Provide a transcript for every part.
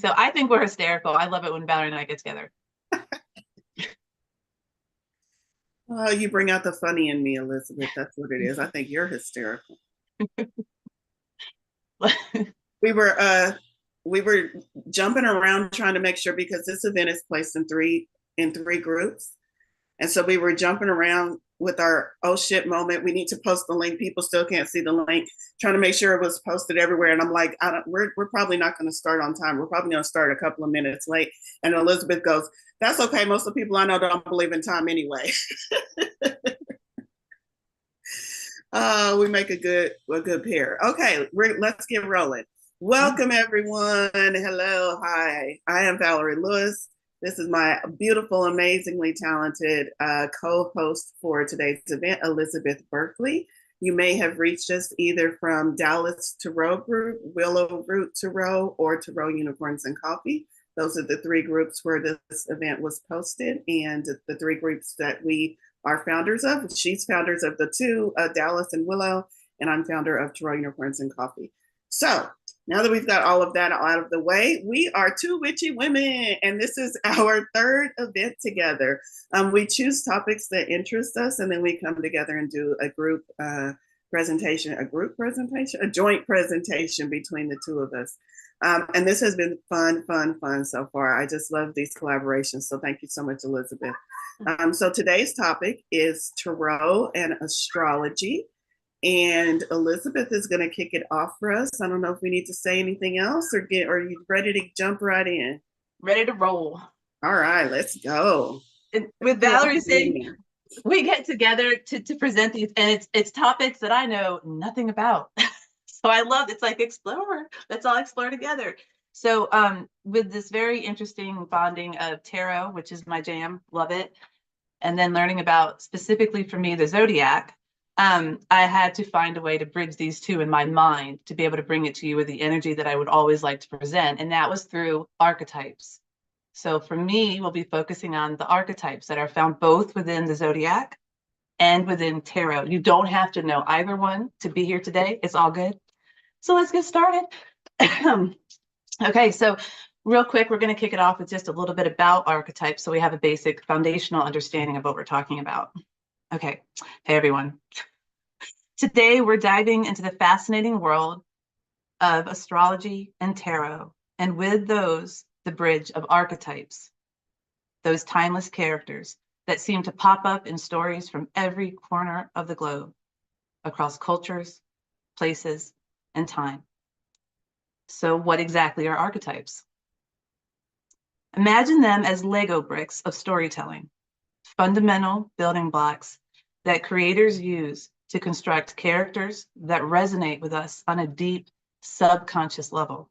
so. I think we're hysterical. I love it when Valerie and I get together. Oh, you bring out the funny in me, Elizabeth. That's what it is. I think you're hysterical. we were we were jumping around trying to make sure, because this event is placed in three groups. And so we were jumping around with our oh shit moment. We need to post the link. People still can't see the link. Trying to make sure it was posted everywhere. And I'm like, we're probably not going to start on time. We're probably going to start a couple of minutes late. And Elizabeth goes, "That's okay. Most of the people I know don't believe in time anyway." We make a good pair. Okay, let's get rolling. Welcome everyone. Hello, hi. I am Valorie Lewis. This is my beautiful, amazingly talented co-host for today's event, Elizabeth Burckley. You may have reached us either from Dallas Tarot Group, Willow Root Tarot, or Tarot Unicorns and Coffee. Those are the three groups where this event was posted, and the three groups that we are founders of. She's founders of the two, Dallas and Willow, and I'm founder of Tarot Unicorns and Coffee. So now that we've got all of that out of the way, we are two witchy women, and this is our third event together. We choose topics that interest us, and then we come together and do a group presentation, a joint presentation between the two of us. And this has been fun so far. I just love these collaborations. So thank you so much, Elizabeth. So today's topic is Tarot and Astrology. And Elizabeth is going to kick it off for us. I don't know if we need to say anything else, or are you ready to jump right in? Ready to roll. All right, let's go. And with Valorie saying, we get together to present these, and it's topics that I know nothing about. So I love it's like explore. Let's all explore together. So with this very interesting bonding of tarot, which is my jam, love it, and then learning about specifically for me the zodiac. I had to find a way to bridge these two in my mind to be able to bring it to you with the energy that I would always like to present. And that was through archetypes. So for me, we'll be focusing on the archetypes that are found both within the zodiac and within tarot. You don't have to know either one to be here today. It's all good. So let's get started. Okay, so real quick, we're going to kick it off with just a little bit about archetypes so we have a basic foundational understanding of what we're talking about. Okay, hey everyone. Today we're diving into the fascinating world of astrology and tarot, and with those, the bridge of archetypes, those timeless characters that seem to pop up in stories from every corner of the globe, across cultures, places, and time. So what exactly are archetypes? Imagine them as Lego bricks of storytelling, fundamental building blocks that creators use to construct characters that resonate with us on a deep subconscious level.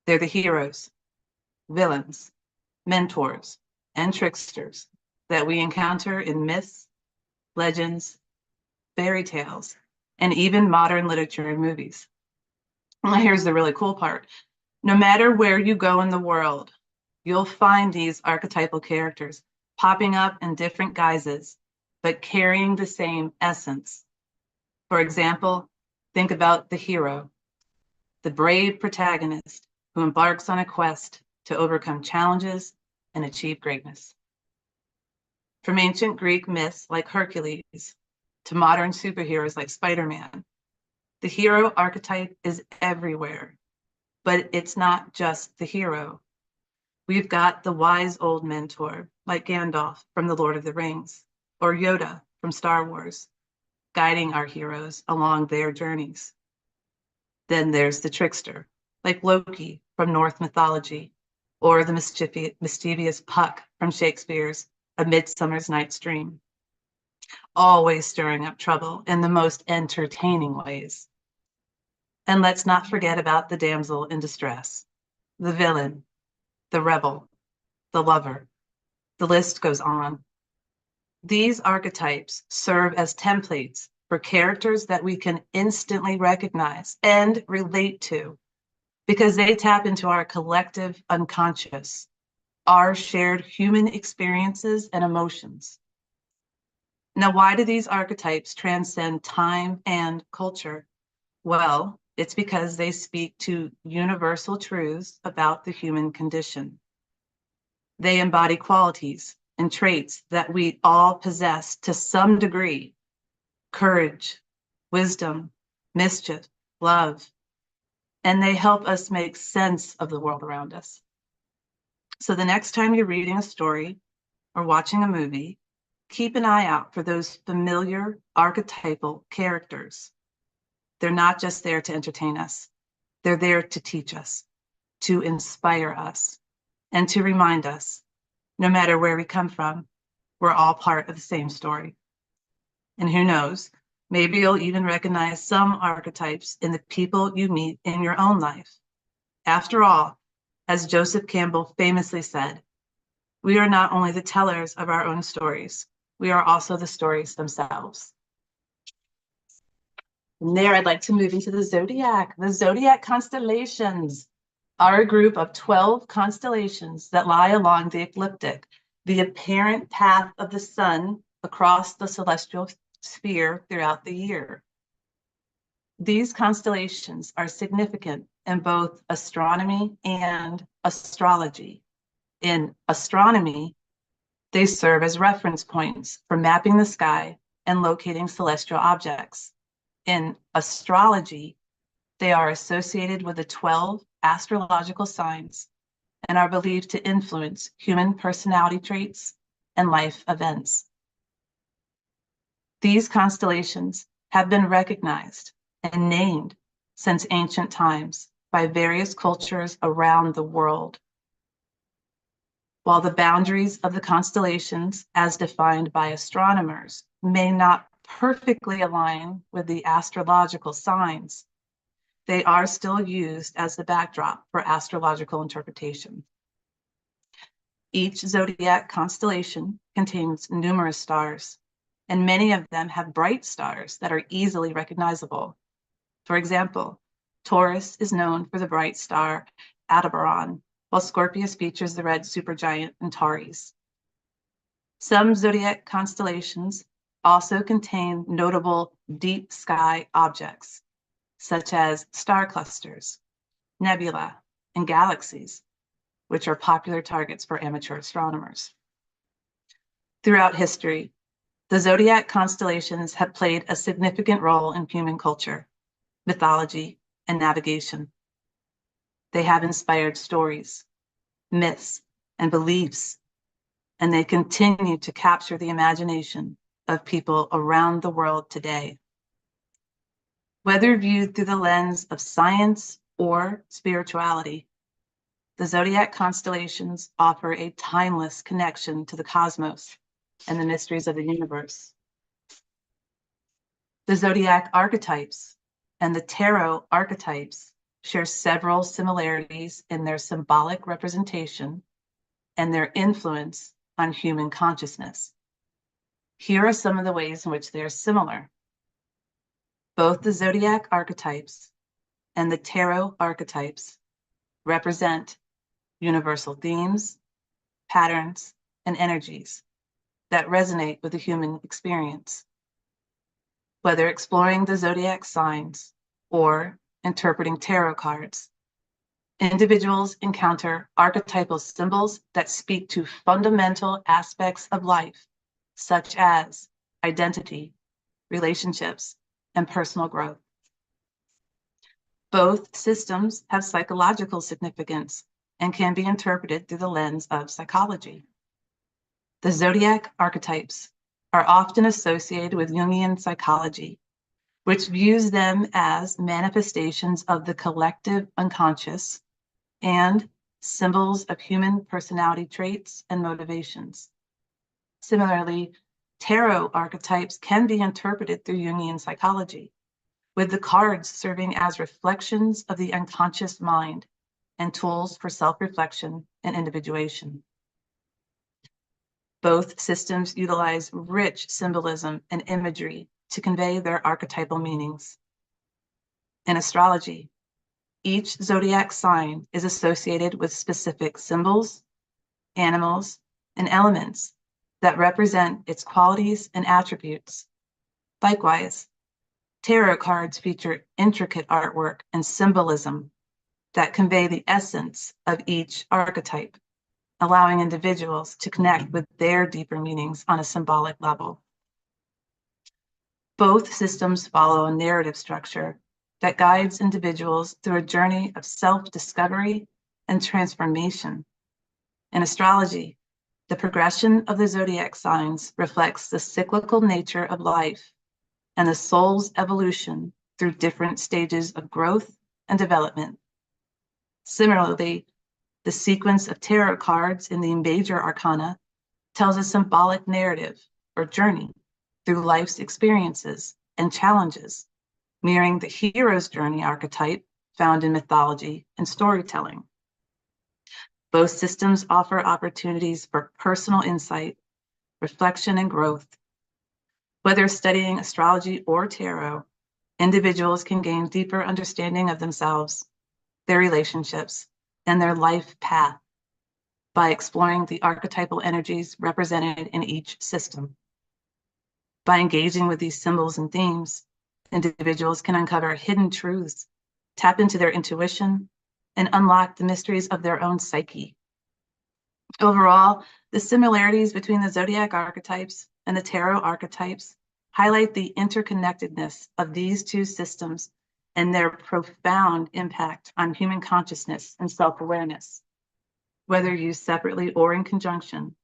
They're the heroes, villains, mentors, and tricksters that we encounter in myths, legends, fairy tales, and even modern literature and movies. Well, here's the really cool part. No matter where you go in the world, you'll find these archetypal characters popping up in different guises, but carrying the same essence. For example, think about the hero, the brave protagonist who embarks on a quest to overcome challenges and achieve greatness. From ancient Greek myths like Hercules to modern superheroes like Spider-Man, the hero archetype is everywhere, but it's not just the hero. We've got the wise old mentor like Gandalf from The Lord of the Rings, or Yoda from Star Wars, guiding our heroes along their journeys. Then there's the trickster, like Loki from Norse mythology, or the mischievous Puck from Shakespeare's A Midsummer's Night's Dream, always stirring up trouble in the most entertaining ways. And let's not forget about the damsel in distress, the villain, the rebel, the lover. The list goes on. These archetypes serve as templates for characters that we can instantly recognize and relate to because they tap into our collective unconscious, our shared human experiences and emotions. Now, why do these archetypes transcend time and culture? Well, It's because they speak to universal truths about the human condition. They embody qualities and traits that we all possess to some degree: courage, wisdom, mischief, love, and they help us make sense of the world around us. So the next time you're reading a story or watching a movie, keep an eye out for those familiar archetypal characters. They're not just there to entertain us. They're there to teach us, to inspire us, and to remind us, no matter where we come from, we're all part of the same story. And who knows, maybe you'll even recognize some archetypes in the people you meet in your own life. After all, as Joseph Campbell famously said, we are not only the tellers of our own stories, we are also the stories themselves. From there, I'd like to move into the zodiac. The zodiac constellations are a group of 12 constellations that lie along the ecliptic, the apparent path of the sun across the celestial sphere throughout the year. These constellations are significant in both astronomy and astrology. In astronomy, they serve as reference points for mapping the sky and locating celestial objects. In astrology, they are associated with the 12 astrological signs and are believed to influence human personality traits and life events. These constellations have been recognized and named since ancient times by various cultures around the world. While the boundaries of the constellations, as defined by astronomers, may not perfectly align with the astrological signs, they are still used as the backdrop for astrological interpretation. Each zodiac constellation contains numerous stars, and many of them have bright stars that are easily recognizable. For example, Taurus is known for the bright star Aldebaran, while Scorpius features the red supergiant Antares. Some zodiac constellations also contain notable deep sky objects, such as star clusters, nebula, and galaxies, which are popular targets for amateur astronomers. Throughout history, the zodiac constellations have played a significant role in human culture, mythology, and navigation. They have inspired stories, myths, and beliefs, and they continue to capture the imagination of people around the world today. Whether viewed through the lens of science or spirituality, the zodiac constellations offer a timeless connection to the cosmos and the mysteries of the universe. The zodiac archetypes and the tarot archetypes share several similarities in their symbolic representation and their influence on human consciousness. Here are some of the ways in which they are similar. Both the zodiac archetypes and the tarot archetypes represent universal themes, patterns, and energies that resonate with the human experience. Whether exploring the zodiac signs or interpreting tarot cards, individuals encounter archetypal symbols that speak to fundamental aspects of life, such as identity, relationships, and personal growth. Both systems have psychological significance and can be interpreted through the lens of psychology. The zodiac archetypes are often associated with Jungian psychology, which views them as manifestations of the collective unconscious and symbols of human personality traits and motivations. Similarly, tarot archetypes can be interpreted through Jungian psychology, with the cards serving as reflections of the unconscious mind and tools for self-reflection and individuation. Both systems utilize rich symbolism and imagery to convey their archetypal meanings. In astrology, each zodiac sign is associated with specific symbols, animals, and elements that represent its qualities and attributes. Likewise, Tarot cards feature intricate artwork and symbolism that convey the essence of each archetype, allowing individuals to connect with their deeper meanings on a symbolic level. Both systems follow a narrative structure that guides individuals through a journey of self-discovery and transformation. In astrology, the progression of the zodiac signs reflects the cyclical nature of life and the soul's evolution through different stages of growth and development. Similarly, the sequence of tarot cards in the major arcana tells a symbolic narrative or journey through life's experiences and challenges, mirroring the hero's journey archetype found in mythology and storytelling. Both systems offer opportunities for personal insight, reflection, and growth. Whether studying astrology or tarot, individuals can gain deeper understanding of themselves, their relationships, and their life path by exploring the archetypal energies represented in each system. By engaging with these symbols and themes, individuals can uncover hidden truths, tap into their intuition, and unlock the mysteries of their own psyche. Overall, the similarities between the zodiac archetypes and the tarot archetypes highlight the interconnectedness of these two systems and their profound impact on human consciousness and self-awareness. Whether used separately or in conjunction,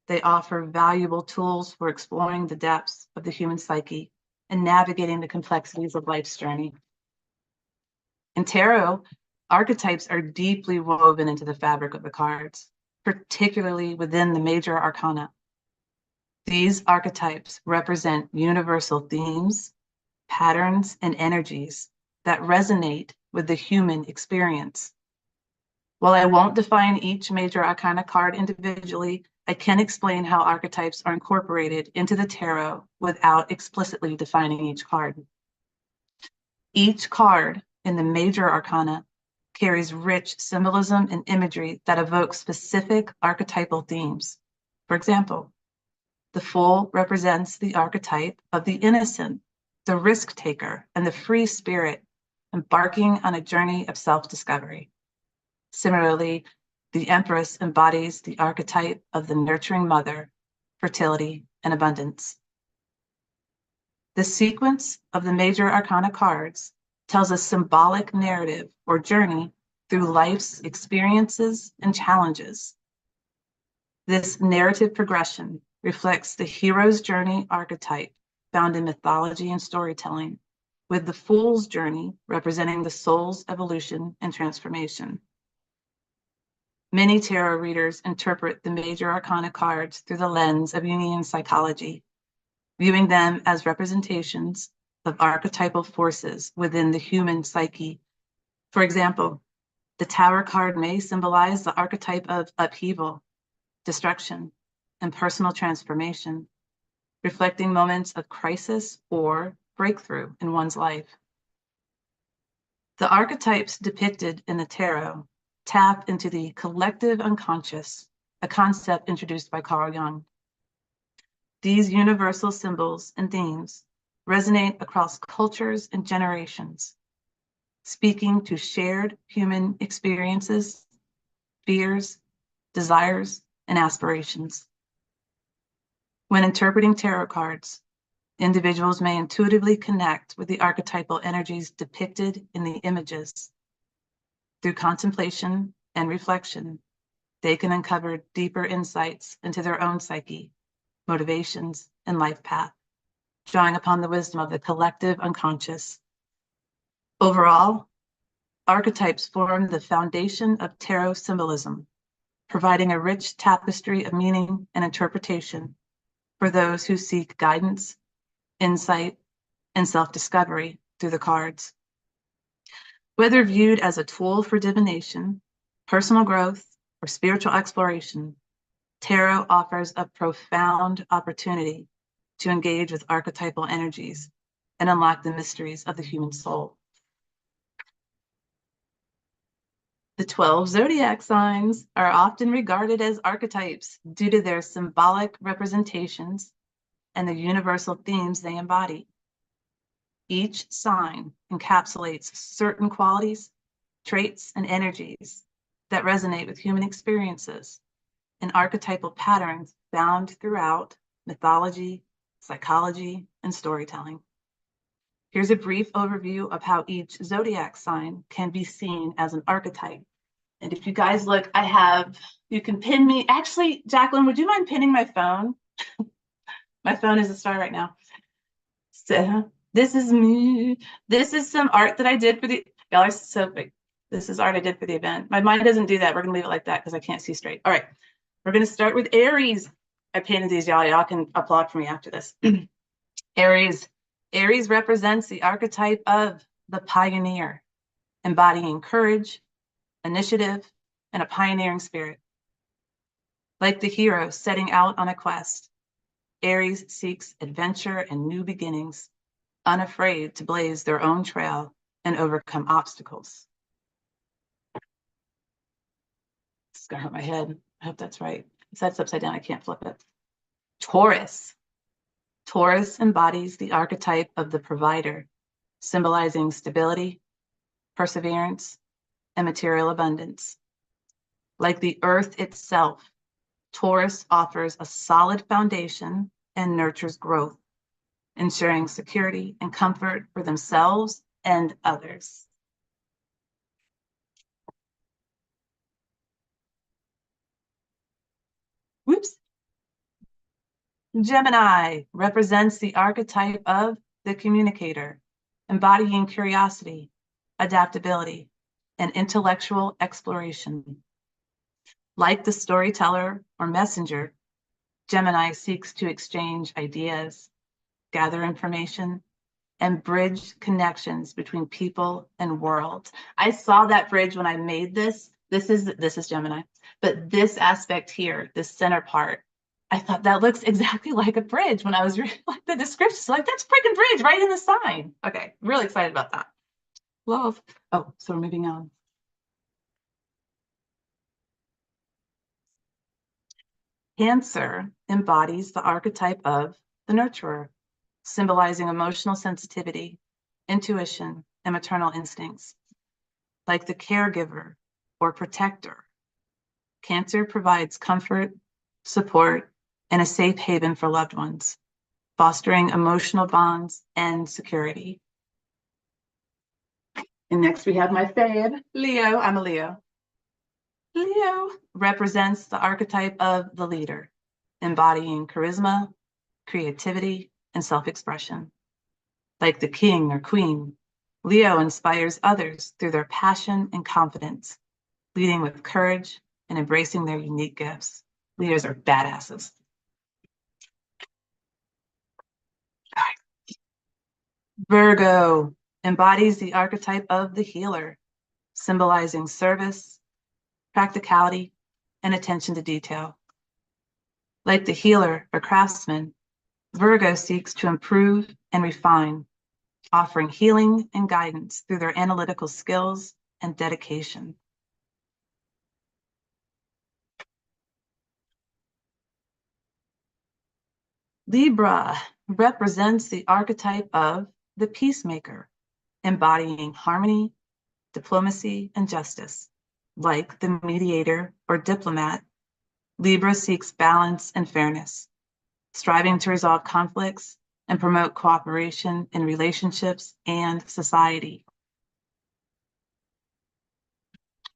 they offer valuable tools for exploring the depths of the human psyche and navigating the complexities of life's journey. In tarot, archetypes are deeply woven into the fabric of the cards, particularly within the major arcana. These archetypes represent universal themes, patterns, and energies that resonate with the human experience. While I won't define each major arcana card individually, I can explain how archetypes are incorporated into the tarot without explicitly defining each card. Each card in the major arcana carries rich symbolism and imagery that evoke specific archetypal themes. For example, the Fool represents the archetype of the innocent, the risk taker, and the free spirit embarking on a journey of self-discovery. Similarly, the Empress embodies the archetype of the nurturing mother, fertility, and abundance. The sequence of the major arcana cards tells a symbolic narrative or journey through life's experiences and challenges. This narrative progression reflects the hero's journey archetype found in mythology and storytelling, with the Fool's journey representing the soul's evolution and transformation. Many tarot readers interpret the major arcana cards through the lens of Jungian psychology, viewing them as representations of archetypal forces within the human psyche. For example, the Tower card may symbolize the archetype of upheaval, destruction, and personal transformation, reflecting moments of crisis or breakthrough in one's life. The archetypes depicted in the tarot tap into the collective unconscious, a concept introduced by Carl Jung. These universal symbols and themes resonate across cultures and generations, speaking to shared human experiences, fears, desires, and aspirations. When interpreting tarot cards, individuals may intuitively connect with the archetypal energies depicted in the images. Through contemplation and reflection, they can uncover deeper insights into their own psyche, motivations, and life path, drawing upon the wisdom of the collective unconscious. Overall, archetypes form the foundation of tarot symbolism, providing a rich tapestry of meaning and interpretation for those who seek guidance, insight, and self-discovery through the cards. Whether viewed as a tool for divination, personal growth, or spiritual exploration, tarot offers a profound opportunity to engage with archetypal energies and unlock the mysteries of the human soul. The 12 zodiac signs are often regarded as archetypes due to their symbolic representations and the universal themes they embody. Each sign encapsulates certain qualities, traits, and energies that resonate with human experiences and archetypal patterns found throughout mythology, psychology, and storytelling. Here's a brief overview of how each zodiac sign can be seen as an archetype. And if you guys look, you can pin me. Actually, Jacqueline, would you mind pinning my phone? My phone is a star right now. So this is me. This is some art that I did for y'all are so big. This is art I did for the event. My mind doesn't do that. We're gonna leave it like that because I can't see straight. All right, we're gonna start with Aries. I painted these, y'all. Y'all can applaud for me after this. Aries. Aries represents the archetype of the pioneer, embodying courage, initiative, and a pioneering spirit. Like the hero setting out on a quest, Aries seeks adventure and new beginnings, unafraid to blaze their own trail and overcome obstacles. This is gonna hurt my head. I hope that's right. If that's upside down, I can't flip it. Taurus. Taurus embodies the archetype of the provider, symbolizing stability, perseverance, and material abundance. Like the earth itself, Taurus offers a solid foundation and nurtures growth, ensuring security and comfort for themselves and others. Whoops. Gemini represents the archetype of the communicator, embodying curiosity, adaptability, and intellectual exploration. Like the storyteller or messenger, Gemini seeks to exchange ideas, gather information, and bridge connections between people and worlds. I saw that bridge when I made this. This is Gemini, but this aspect here, this center part, I thought that looks exactly like a bridge when I was reading like the description. So like, that's freaking bridge right in the sign. Okay, really excited about that. Love. Oh, so we're moving on. Cancer embodies the archetype of the nurturer, symbolizing emotional sensitivity, intuition, and maternal instincts. Like the caregiver or protector, Cancer provides comfort, support, and a safe haven for loved ones, fostering emotional bonds and security. And next we have my fave, Leo. I'm a Leo. Leo represents the archetype of the leader, embodying charisma, creativity, and self-expression. Like the king or queen, Leo inspires others through their passion and confidence, leading with courage and embracing their unique gifts. Leos are badasses. All right. Virgo embodies the archetype of the healer, symbolizing service, practicality, and attention to detail. Like the healer or craftsman, Virgo seeks to improve and refine, offering healing and guidance through their analytical skills and dedication. Libra represents the archetype of the peacemaker, embodying harmony, diplomacy, and justice. Like the mediator or diplomat, Libra seeks balance and fairness, striving to resolve conflicts and promote cooperation in relationships and society.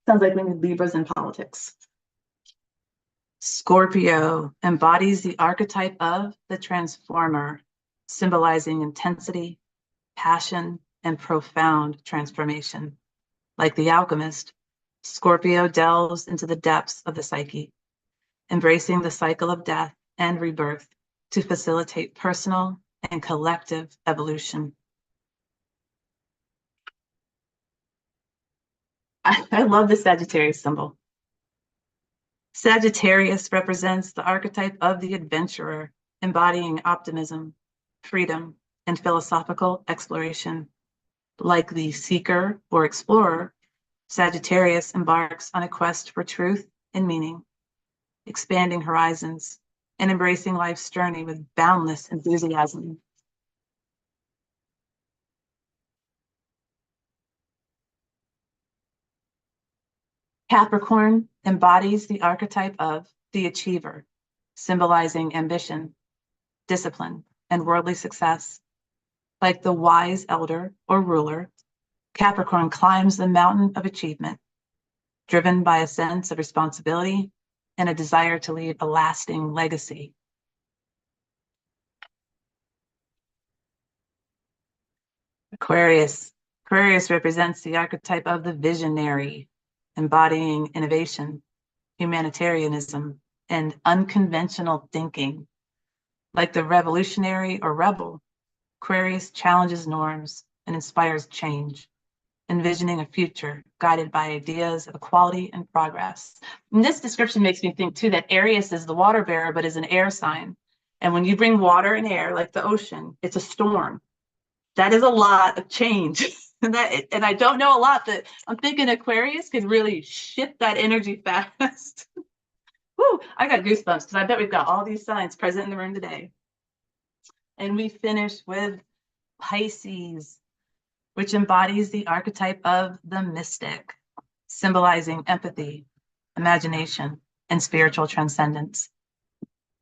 Sounds like we need Libras in politics. Scorpio embodies the archetype of the transformer, symbolizing intensity, passion, and profound transformation. Like the alchemist, Scorpio delves into the depths of the psyche, embracing the cycle of death and rebirth to facilitate personal and collective evolution. I love the Sagittarius symbol. Sagittarius represents the archetype of the adventurer, embodying optimism, freedom, and philosophical exploration. Like the seeker or explorer, Sagittarius embarks on a quest for truth and meaning, expanding horizons and embracing life's journey with boundless enthusiasm. Capricorn embodies the archetype of the achiever, symbolizing ambition, discipline, and worldly success. Like the wise elder or ruler, Capricorn climbs the mountain of achievement, driven by a sense of responsibility and a desire to leave a lasting legacy. Aquarius. Aquarius represents the archetype of the visionary, embodying innovation, humanitarianism, and unconventional thinking. Like the revolutionary or rebel, Aquarius challenges norms and inspires change, envisioning a future guided by ideas of equality and progress. And this description makes me think too that Aries is the water bearer, but is an air sign. And when you bring water and air, like the ocean, it's a storm. That is a lot of change. And I don't know a lot, but I'm thinking Aquarius could really shift that energy fast. Woo, I got goosebumps because I bet we've got all these signs present in the room today. And we finish with Pisces, which embodies the archetype of the mystic, symbolizing empathy, imagination, and spiritual transcendence.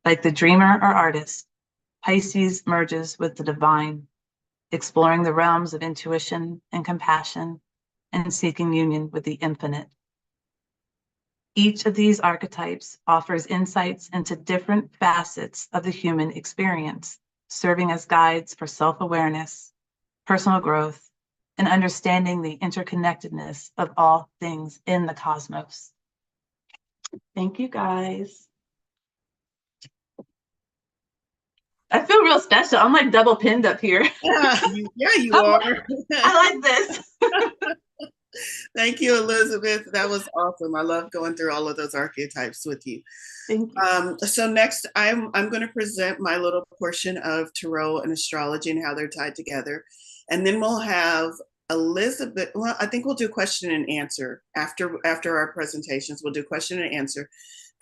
Like the dreamer or artist, Pisces merges with the divine, exploring the realms of intuition and compassion, and seeking union with the infinite. Each of these archetypes offers insights into different facets of the human experience, serving as guides for self-awareness, personal growth, and understanding the interconnectedness of all things in the cosmos. Thank you, guys. I feel real special. I'm like double pinned up here. Yeah, you are. I like this. Thank you, Elizabeth. That was awesome. I love going through all of those archetypes with you. Thank you. So next, I'm going to present my little portion of Tarot and Astrology and how they're tied together. And then we'll have Elizabeth. Well, I think we'll do question and answer after our presentations. We'll do question and answer.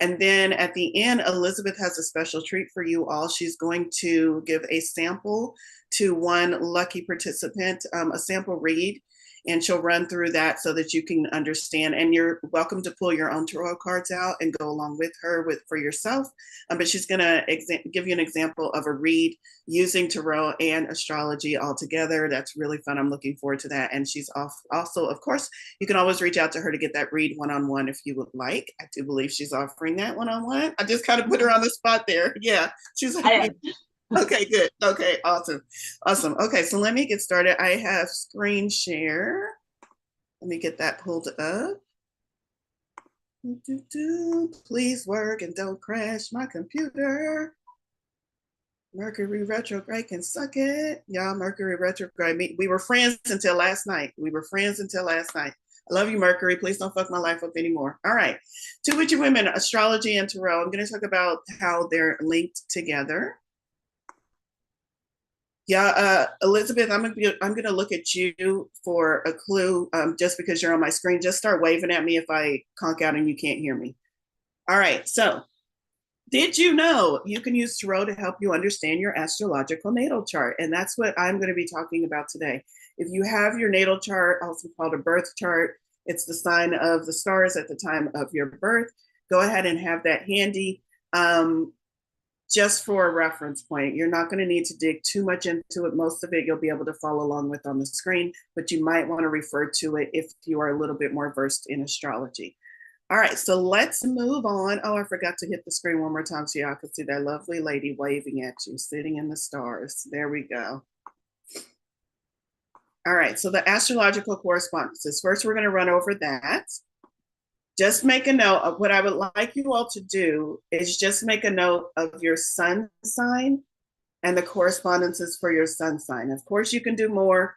And then at the end, Elizabeth has a special treat for you all. She's going to give a sample to one lucky participant, a sample read, and she'll run through that so that you can understand. And you're welcome to pull your own tarot cards out and go along with her for yourself. But she's going to give you an example of a read using tarot and astrology all together. That's really fun. I'm looking forward to that. And she's also, of course, you can always reach out to her to get that read one-on-one if you would like. I do believe she's offering that one-on-one. I just kind of put her on the spot there. Yeah, she's like, okay, good. Okay, awesome. Okay, so let me get started. I have screen share. Let me get that pulled up. Please work and don't crash my computer. Mercury retrograde can suck it. Y'all, Mercury retrograde. We were friends until last night. I love you, Mercury. Please don't fuck my life up anymore. All right. Two Witchy Women, Astrology and Tarot. I'm going to talk about how they're linked together. Yeah, Elizabeth, I'm gonna look at you for a clue. Just because you're on my screen, just start waving at me if I conk out and you can't hear me. All right. So, did you know you can use tarot to help you understand your astrological natal chart? And that's what I'm going to be talking about today. If you have your natal chart, also called a birth chart, it's the sign of the stars at the time of your birth. Go ahead and have that handy. Just for a reference point, you're not going to need to dig too much into it. Most of it you'll be able to follow along with on the screen, but you might want to refer to it if you are a little bit more versed in astrology. All right, so let's move on. Oh, I forgot to hit the screen one more time so y'all can see that lovely lady waving at you, sitting in the stars. There we go. All right, so the astrological correspondences. First, we're going to run over that. Just make a note of what I would like you all to do is just make a note of your sun sign and the correspondences for your sun sign. Of course, you can do more.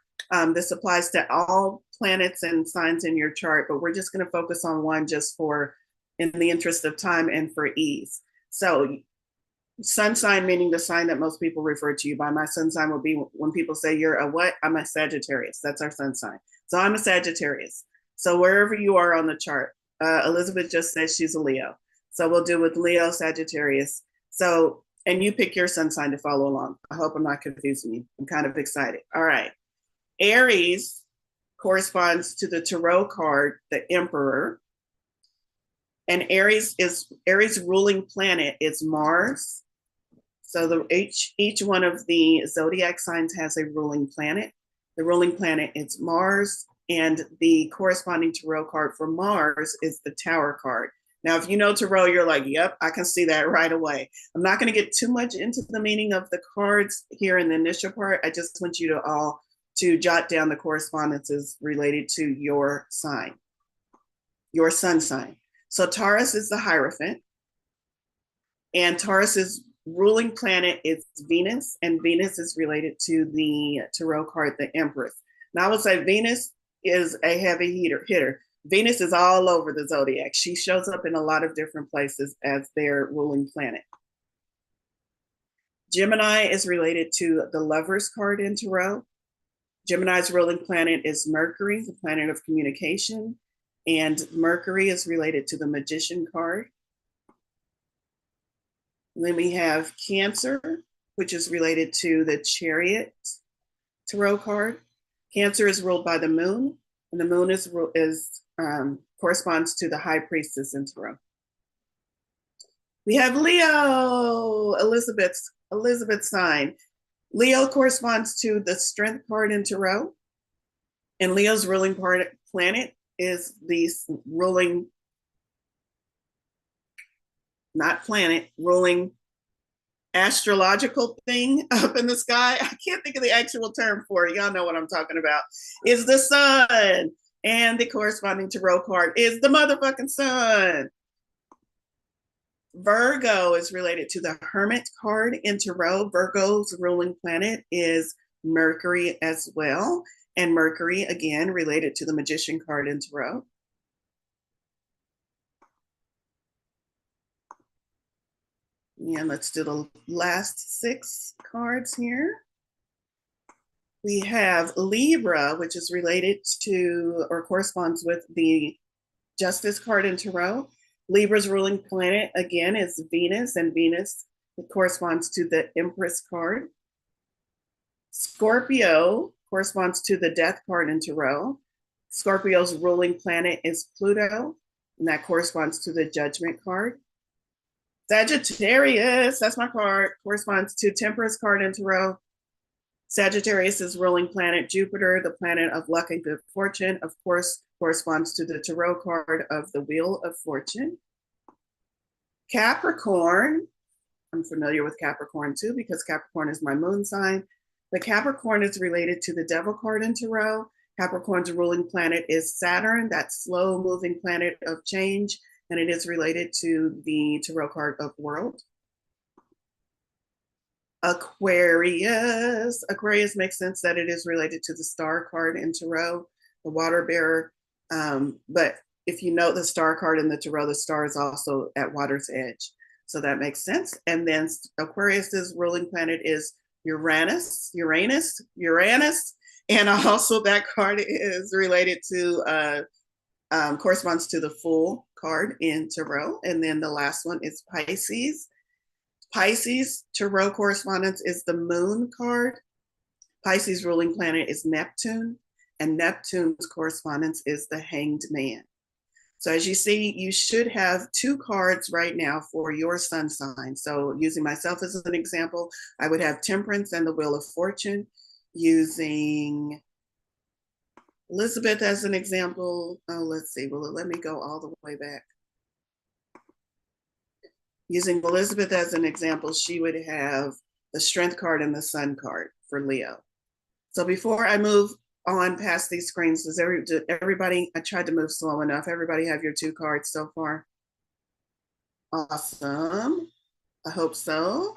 This applies to all planets and signs in your chart, but we're just going to focus on one just in the interest of time and for ease. So sun sign, meaning the sign that most people refer to you by. My sun sign will be when people say you're a what? I'm a Sagittarius. That's our sun sign. So I'm a Sagittarius. So wherever you are on the chart, Elizabeth just said she's a Leo. So we'll do with Leo, Sagittarius. So, and you pick your sun sign to follow along. I hope I'm not confusing you. I'm kind of excited. All right. Aries corresponds to the tarot card, the Emperor. And Aries ruling planet is Mars. So each one of the zodiac signs has a ruling planet. The ruling planet is Mars, and the corresponding tarot card for Mars is the Tower card. Now, if you know tarot, you're like, yep, I can see that right away. I'm not going to get too much into the meaning of the cards here in the initial part. I just want you to all to jot down the correspondences related to your sign, your sun sign. So Taurus is the Hierophant, and Taurus's ruling planet is Venus, and Venus is related to the tarot card, the Empress. Now I would say Venus is a heavy hitter. Venus is all over the zodiac. She shows up in a lot of different places as their ruling planet. Gemini is related to the Lovers card in tarot. Gemini's ruling planet is Mercury, the planet of communication, and Mercury is related to the Magician card. And then we have Cancer, which is related to the Chariot tarot card. Cancer is ruled by the moon, and the moon corresponds to the High Priestess in tarot. We have Leo, Elizabeth's sign. Leo corresponds to the Strength card in tarot, and Leo's ruling planet is the ruling, not planet, ruling astrological thing up in the sky. I can't think of the actual term for it. Y'all know what I'm talking about. Is the sun, and the corresponding tarot card is the motherfucking sun. Virgo is related to the Hermit card in tarot. Virgo's ruling planet is Mercury as well. And Mercury, again, related to the Magician card in tarot. And let's do the last 6 cards here. We have Libra, which is related to or corresponds with the Justice card in tarot. Libra's ruling planet, again, is Venus, and Venus corresponds to the Empress card. Scorpio corresponds to the Death card in tarot. Scorpio's ruling planet is Pluto, and that corresponds to the Judgment card. Sagittarius, that's my card, corresponds to Temperance card in tarot. Sagittarius's ruling planet, Jupiter, the planet of luck and good fortune, of course, corresponds to the tarot card of the Wheel of Fortune. Capricorn, I'm familiar with Capricorn too because Capricorn is my moon sign. The Capricorn is related to the Devil card in tarot. Capricorn's ruling planet is Saturn, that slow moving planet of change, and it is related to the tarot card of World. Aquarius makes sense that it is related to the Star card in tarot, the water bearer. But if you know the Star card in the tarot, the star is also at water's edge. So that makes sense. And then Aquarius's ruling planet is Uranus. And also that card is related to, corresponds to the Fool card in tarot. And then the last one is Pisces. Pisces tarot correspondence is the Moon card. Pisces ruling planet is Neptune, and Neptune's correspondence is the Hanged Man. So as you see, you should have 2 cards right now for your sun sign. So using myself as an example, I would have Temperance and the Wheel of Fortune. Using Elizabeth as an example, let's see, well, let me go all the way back. Using Elizabeth as an example, she would have the Strength card and the Sun card for Leo. So before I move on past these screens, does everybody, I tried to move slow enough. Everybody have your 2 cards so far? Awesome. I hope so.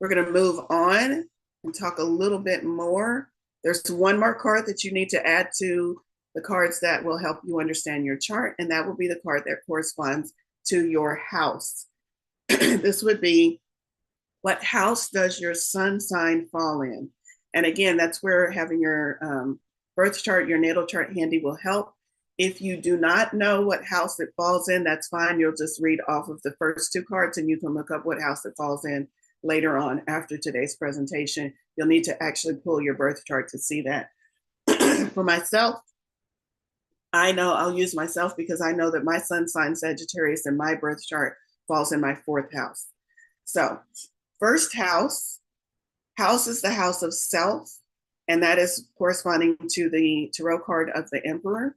We're going to move on and talk a little bit more. There's 1 more card that you need to add to the cards that will help you understand your chart, and that will be the card that corresponds to your house. This would be, what house does your sun sign fall in? And again, that's where having your birth chart, your natal chart handy will help. If you do not know what house it falls in, that's fine. You'll just read off of the first 2 cards and you can look up what house it falls in later on after today's presentation. You'll need to actually pull your birth chart to see that. For myself, I know I'll use myself because I know that my sun sign Sagittarius in my birth chart falls in my fourth house. So, first house is the house of self, and that is corresponding to the tarot card of the Emperor.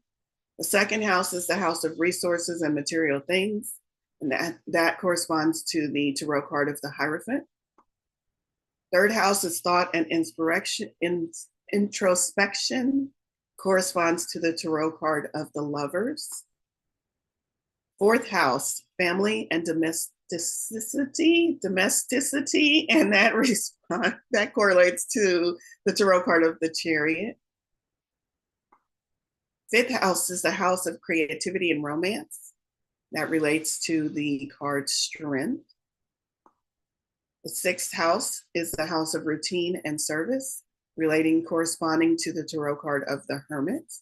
The second house is the house of resources and material things, and that corresponds to the tarot card of the Hierophant. Third house is thought and introspection, corresponds to the tarot card of the Lovers. Fourth house, family and domesticity, and that correlates to the tarot card of the Chariot. Fifth house is the house of creativity and romance. That relates to the card Strength. The sixth house is the house of routine and service, corresponding to the tarot card of the Hermit.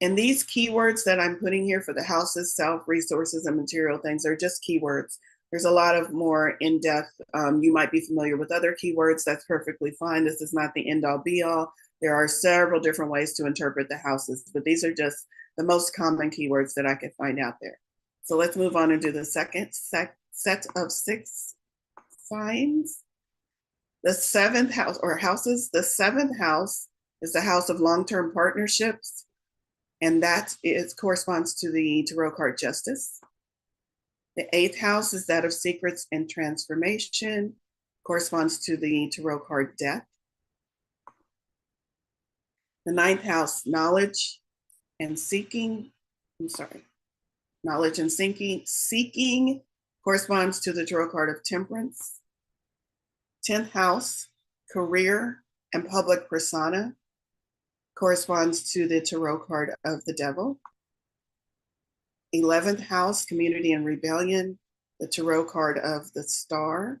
And these keywords that I'm putting here for the houses, self, resources, and material things are just keywords. There's a lot of more in-depth, you might be familiar with other keywords, that's perfectly fine. This is not the end-all be-all. There are several different ways to interpret the houses, but these are just the most common keywords that I could find out there. So let's move on and do the second set of 6 signs. The seventh house, or houses, the seventh house is the house of long-term partnerships, and that corresponds to the tarot card Justice. The eighth house is that of secrets and transformation, corresponds to the tarot card Death. The ninth house, knowledge and seeking, corresponds to the tarot card of Temperance. 10th house, career and public persona, corresponds to the tarot card of the Devil. 11th house, community and rebellion, the tarot card of the Star.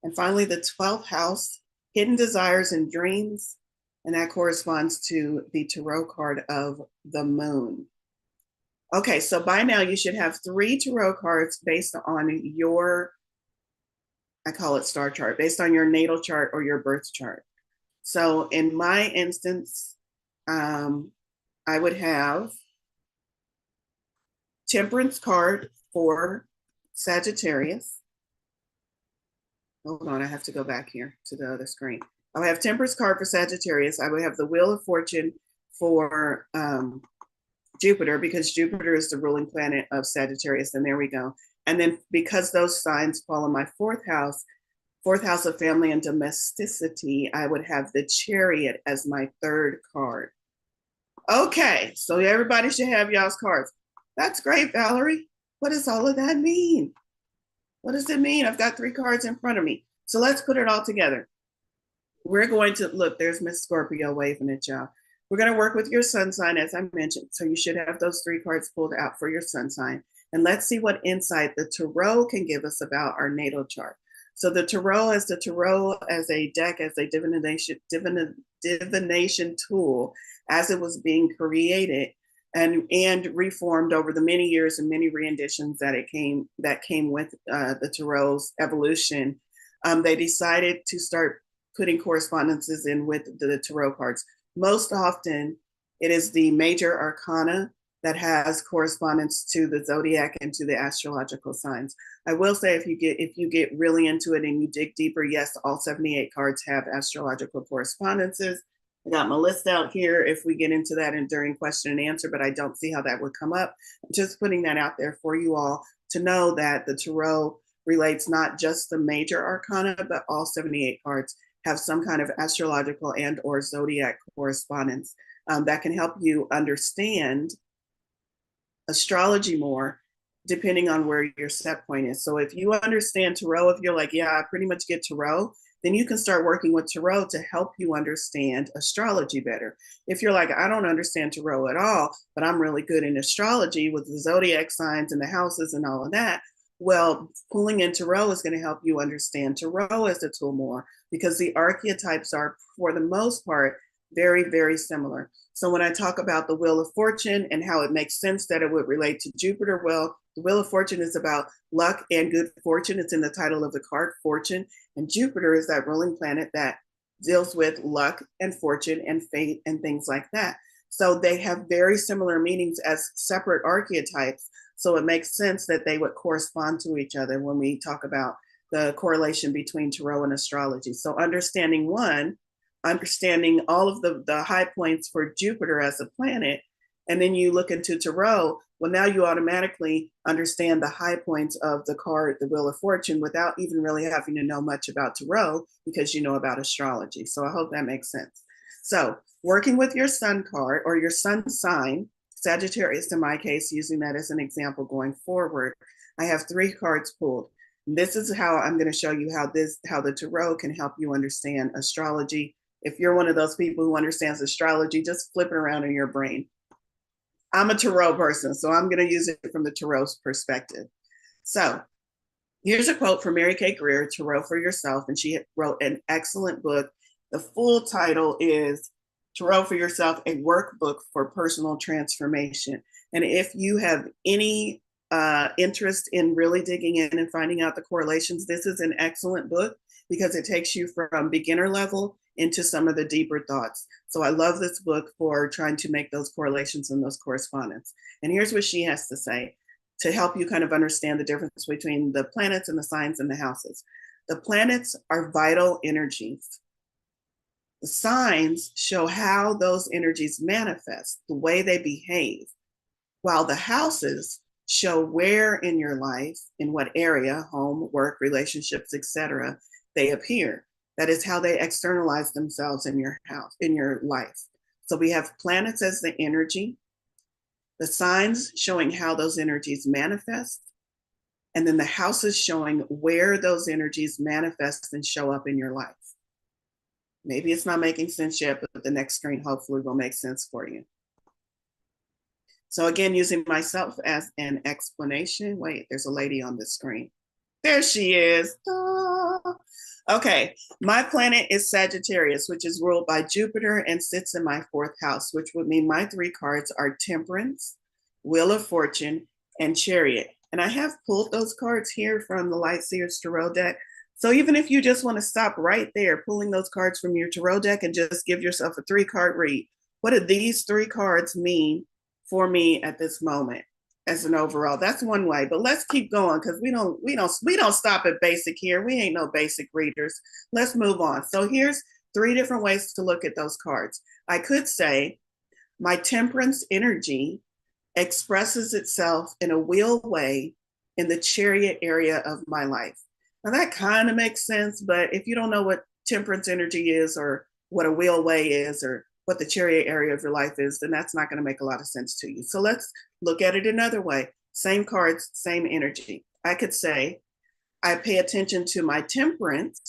And finally, the 12th house, hidden desires and dreams, and that corresponds to the tarot card of the Moon. Okay, so by now you should have 3 tarot cards based on your, I call it star chart, based on your natal chart or your birth chart. So in my instance, I would have Temperance card for Sagittarius. Hold on, I have to go back here to the other screen. I would have Temperance card for Sagittarius. I would have the Wheel of Fortune for Jupiter, because Jupiter is the ruling planet of Sagittarius, and there we go. And then because those signs fall in my fourth house of family and domesticity, I would have the Chariot as my third card. Okay, so everybody should have y'all's cards. That's great, Valorie. What does all of that mean? What does it mean? I've got 3 cards in front of me. So let's put it all together. We're going to, look, there's Miss Scorpio waving at y'all. We're going to work with your sun sign, as I mentioned. So you should have those 3 cards pulled out for your sun sign. And let's see what insight the tarot can give us about our natal chart. So the tarot as a deck, as a divination tool, as it was being created and reformed over the many years and many renditions that came with the tarot's evolution. They decided to start putting correspondences in with the tarot cards. Most often, it is the major arcana that has correspondence to the zodiac and to the astrological signs. I will say, if you get really into it and you dig deeper, yes, all 78 cards have astrological correspondences. I got my list out here if we get into that during question and answer, but I don't see how that would come up. I'm just putting that out there for you all to know that the tarot relates not just the major arcana, but all 78 cards have some kind of astrological and or zodiac correspondence that can help you understand astrology more, depending on where your set point is. So if you understand tarot, if you're like, yeah, I pretty much get tarot, then you can start working with tarot to help you understand astrology better. If you're like, I don't understand tarot at all, but I'm really good in astrology with the zodiac signs and the houses and all of that, well, pulling in tarot is going to help you understand tarot as a tool more, because the archetypes are, for the most part, very, very similar. So when I talk about the Wheel of Fortune and how it makes sense that it would relate to Jupiter, well, the Wheel of Fortune is about luck and good fortune. It's in the title of the card, Fortune. And Jupiter is that ruling planet that deals with luck and fortune and fate and things like that. So they have very similar meanings as separate archetypes. So it makes sense that they would correspond to each other when we talk about the correlation between tarot and astrology. So understanding one, understanding all of the high points for Jupiter as a planet, and then you look into tarot, well, now you automatically understand the high points of the card, the Wheel of Fortune, without even really having to know much about tarot because you know about astrology. So I hope that makes sense. So working with your sun card or your sun sign, Sagittarius in my case, using that as an example going forward, I have 3 cards pulled. This is how I'm going to show you how the tarot can help you understand astrology. If you're one of those people who understands astrology, just flip it around in your brain. I'm a tarot person, so I'm going to use it from the tarot's perspective. So here's a quote from Mary Kay Greer, Tarot for Yourself, and she wrote an excellent book. The full title is Tarot for Yourself, a workbook for personal transformation. And if you have any interest in really digging in and finding out the correlations, this is an excellent book because it takes you from beginner level into some of the deeper thoughts. So I love this book for trying to make those correlations and those correspondence. And here's what she has to say to help you kind of understand the difference between the planets and the signs and the houses. The planets are vital energies. The signs show how those energies manifest, the way they behave, while the houses show where in your life, in what area, home, work, relationships, etc., they appear. That is how they externalize themselves in your house, in your life. So we have planets as the energy, the signs showing how those energies manifest, and then the houses showing where those energies manifest and show up in your life. Maybe it's not making sense yet, but the next screen hopefully will make sense for you. So again, using myself as an explanation. Wait, there's a lady on the screen. There she is. Ah. Okay, my planet is Sagittarius, which is ruled by Jupiter and sits in my 4th house, which would mean my 3 cards are Temperance, Wheel of Fortune, and Chariot. And I have pulled those cards here from the Light Seers Tarot deck. So even if you just want to stop right there, pulling those cards from your Tarot deck and just give yourself a 3-card read, what do these 3 cards mean for me at this moment as an overall? That's one way, but let's keep going because we don't stop at basic here. We ain't no basic readers. Let's move on. So here's 3 different ways to look at those cards. I could say my Temperance energy expresses itself in a wheel way in the Chariot area of my life. Now that kind of makes sense, but if you don't know what Temperance energy is or what a wheel way is or what the Chariot area of your life is, then that's not going to make a lot of sense to you. So let's look at it another way. Same cards, same energy. I could say, I pay attention to my temperament.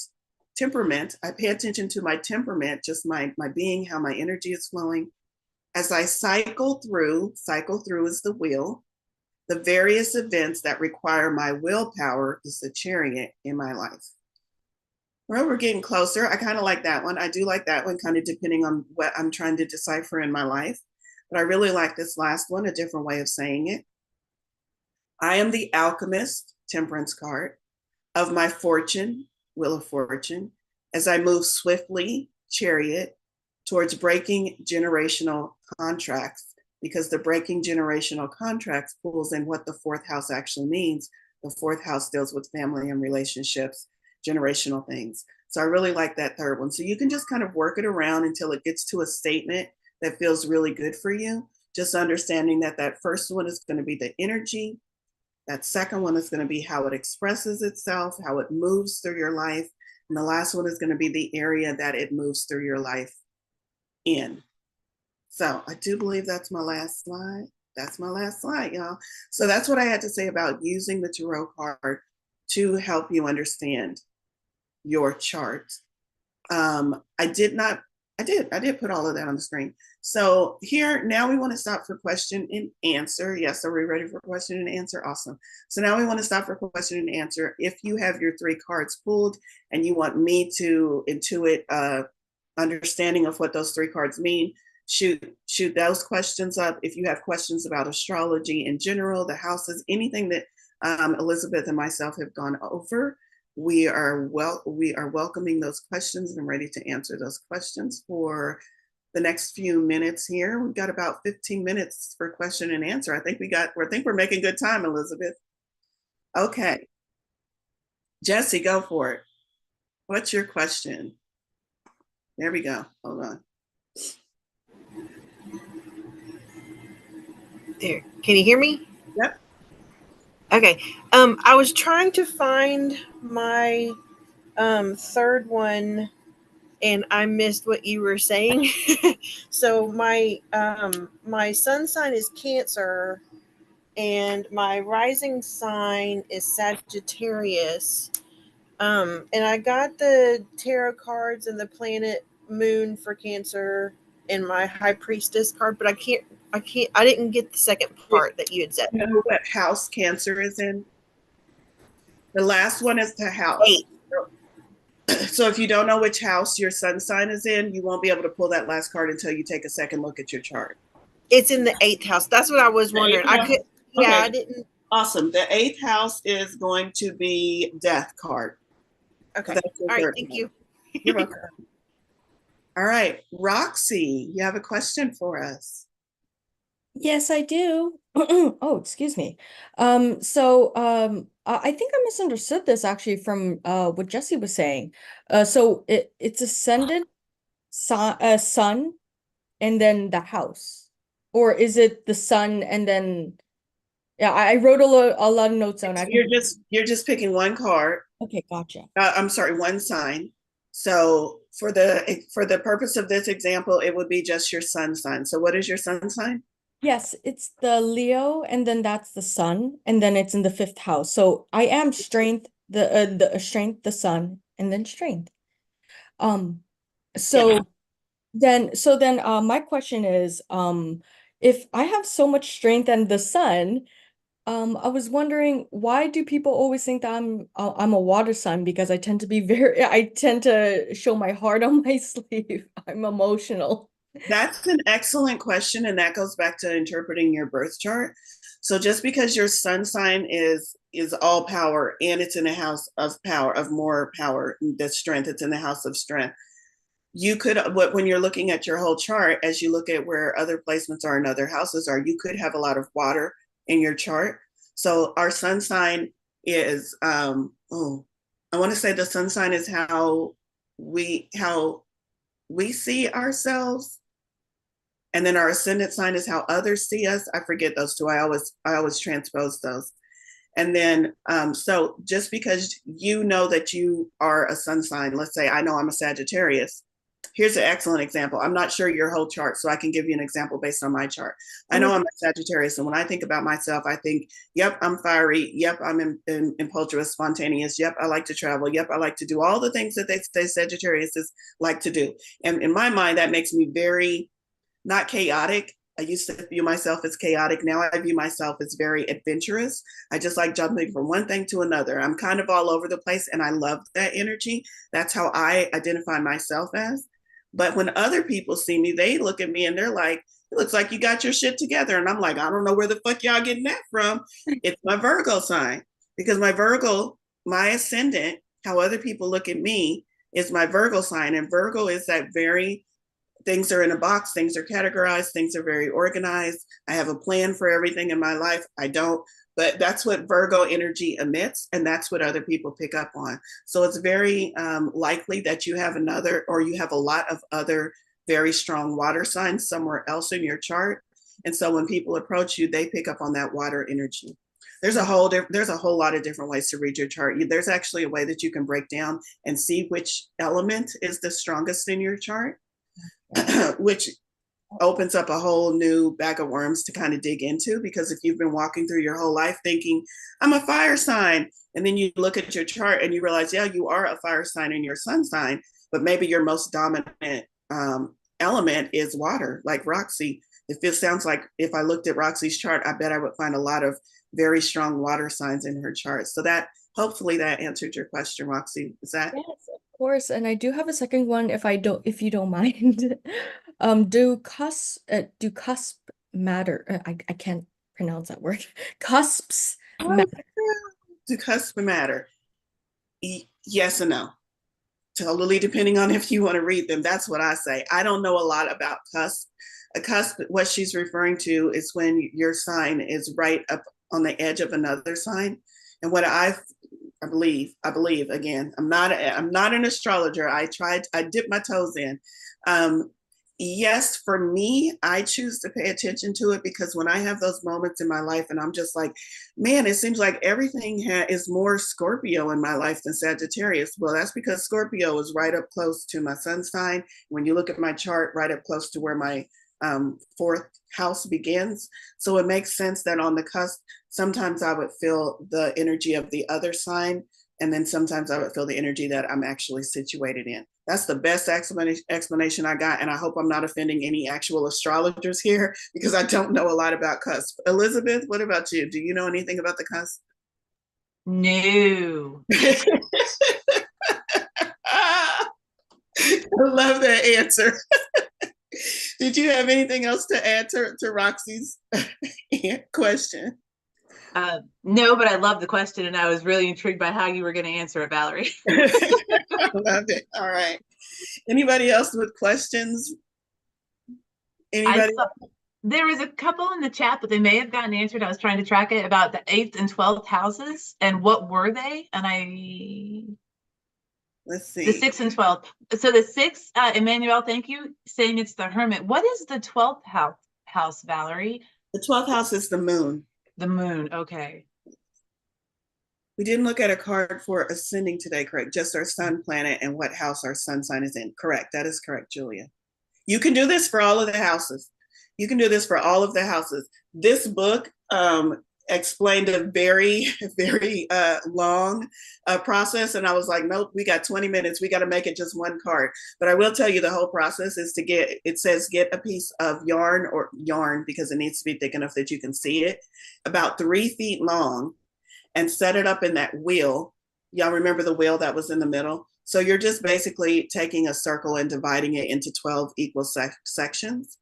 I pay attention to my temperament, just my being, how my energy is flowing. As I cycle through is the wheel, the various events that require my willpower is the Chariot in my life. Well, we're getting closer. I kind of like that one. I do like that one, kind of depending on what I'm trying to decipher in my life. But I really like this last one, a different way of saying it. I am the alchemist, Temperance card, of my fortune, Wheel of Fortune, as I move swiftly, Chariot, towards breaking generational contracts, because the breaking generational contracts pulls in what the 4th house actually means. The 4th house deals with family and relationships, generational things. So I really like that 3rd one. So you can just kind of work it around until it gets to a statement that feels really good for you. Just understanding that that 1st one is going to be the energy. That 2nd one is going to be how it expresses itself, how it moves through your life. And the last one is going to be the area that it moves through your life in. So I do believe that's my last slide. That's my last slide, y'all. So that's what I had to say about using the tarot card to help you understand your chart. I did put all of that on the screen. So here, now we want to stop for question and answer. Yes, are we ready for question and answer? Awesome. So now we want to stop for question and answer. If you have your 3 cards pulled and you want me to intuit understanding of what those 3 cards mean, shoot those questions up. If you have questions about astrology in general, the houses, anything that Elizabeth and myself have gone over, we are welcoming those questions and ready to answer those questions for the next few minutes here. We've got about 15 minutes for question and answer. I think we're making good time, Elizabeth. Okay. Jesse, go for it. What's your question? There we go. Hold on. There. Can you hear me? Yep. Okay. I was trying to find my third one and I missed what you were saying. So my sun sign is Cancer and my rising sign is Sagittarius. And I got the tarot cards and the planet moon for Cancer and my high priestess card, but I didn't get the second part that you had said. You know what house Cancer is in? The last one is the house. 8. So if you don't know which house your sun sign is in, you won't be able to pull that last card until you take a second look at your chart. It's in the 8th house. That's what I was wondering. I could, yeah, okay. I didn't. Awesome. The 8th house is going to be Death card. Okay. So all right. Thank you. You're welcome. All right. Roxy, you have a question for us. Yes, I do. Oh, excuse me. I think I misunderstood this actually from what Jesse was saying. So it's ascendant, sun, and then the house, or is it the sun and then? Yeah, I wrote a lot of notes down. You're just picking one card. Okay, gotcha. I'm sorry, one sign. So for the purpose of this example, it would be just your sun sign. So what is your sun sign? Yes, it's the Leo, and then that's the sun, and then it's in the 5th house. So I am strength, the strength, the sun, and then strength. So Yeah. then my question is, if I have so much strength and the sun, I was wondering, why do people always think that I'm a water sign? Because I tend to show my heart on my sleeve. I'm emotional. That's an excellent question, and that goes back to interpreting your birth chart. So just because your sun sign is all power and it's in a house of power, of more power, the strength, it's in the house of strength. You could, when you're looking at your whole chart, as you look at where other placements are in other houses are, you could have a lot of water in your chart. So our sun sign is, I want to say the sun sign is how we see ourselves, and then our ascendant sign is how others see us. I forget those two. I always transpose those. And then, so just because you know that you are a sun sign, let's say I know I'm a Sagittarius. Here's an excellent example. I'm not sure your whole chart, so I can give you an example based on my chart. I know I'm a Sagittarius, and when I think about myself, I think, yep, I'm fiery. Yep, I'm impulsive, spontaneous. Yep, I like to travel. Yep, I like to do all the things that they say Sagittarius like to do. And in my mind, that makes me very not chaotic. I used to view myself as chaotic. Now I view myself as very adventurous. I just like jumping from one thing to another. I'm kind of all over the place, and I love that energy. That's how I identify myself as. But when other people see me, they look at me and they're like, it looks like you got your shit together. And I'm like, I don't know where the fuck y'all getting that from. It's my Virgo sign, because my Virgo, my ascendant, how other people look at me is my Virgo sign. And Virgo is that very, things are in a box, things are categorized, things are very organized. I have a plan for everything in my life. I don't, but that's what Virgo energy emits, and that's what other people pick up on. So it's very likely that you have another, or you have a lot of other very strong water signs somewhere else in your chart. And so when people approach you, they pick up on that water energy. There's a whole lot of different ways to read your chart. There's actually a way that you can break down and see which element is the strongest in your chart, which opens up a whole new bag of worms to kind of dig into. Because if you've been walking through your whole life thinking, I'm a fire sign, and then you look at your chart and you realize, yeah, you are a fire sign in your sun sign, but maybe your most dominant element is water, like Roxy. It sounds like if I looked at Roxy's chart, I bet I would find a lot of very strong water signs in her chart. So that, hopefully that answered your question, Roxy. Is that? Yes, of course. And I do have a second one if you don't mind. Do cusp matter? I can't pronounce that word. Cusps matter. Do cusp matter? Yes and no. totally depending on if you want to read them. That's what I say. I don't know a lot about cusp. A cusp, what she's referring to is when your sign is right up on the edge of another sign. And what I believe again, I'm not an astrologer. I dipped my toes in. Yes, for me, I choose to pay attention to it because when I have those moments in my life and I'm just like, man, it seems like everything is more Scorpio in my life than Sagittarius. Well, that's because Scorpio is right up close to my sun sign. When you look at my chart, right up close to where my fourth house begins. So it makes sense that on the cusp, sometimes I would feel the energy of the other sign, and then sometimes I would feel the energy that I'm actually situated in. That's the best explanation I got, and I hope I'm not offending any actual astrologers here because I don't know a lot about cusp. Elizabeth, what about you? Do you know anything about the cusp? No. I love that answer. Did you have anything else to add to Roxy's question? No, but I love the question, and I was really intrigued by how you were going to answer it, Valorie. I love it. All right. Anybody else with questions? Anybody? There was a couple in the chat, but they may have gotten answered. I was trying to track it about the 8th and 12th houses and what were they? And Let's see. The 6th and 12th. So the 6th, Emmanuel, thank you, saying it's the Hermit. What is the 12th house, Valorie? The 12th house is the moon. The moon, okay. We didn't look at a card for ascending today, correct? Just our sun planet and what house our sun sign is in. Correct. That is correct, Julia. You can do this for all of the houses. You can do this for all of the houses. This book explained a very, very long process. And I was like, nope, we got 20 minutes. We got to make it just one card. But I will tell you the whole process is to it says get a piece of yarn because it needs to be thick enough that you can see it, about 3 feet long, and set it up in that wheel. Y'all remember the wheel that was in the middle? So you're just basically taking a circle and dividing it into 12 equal sections,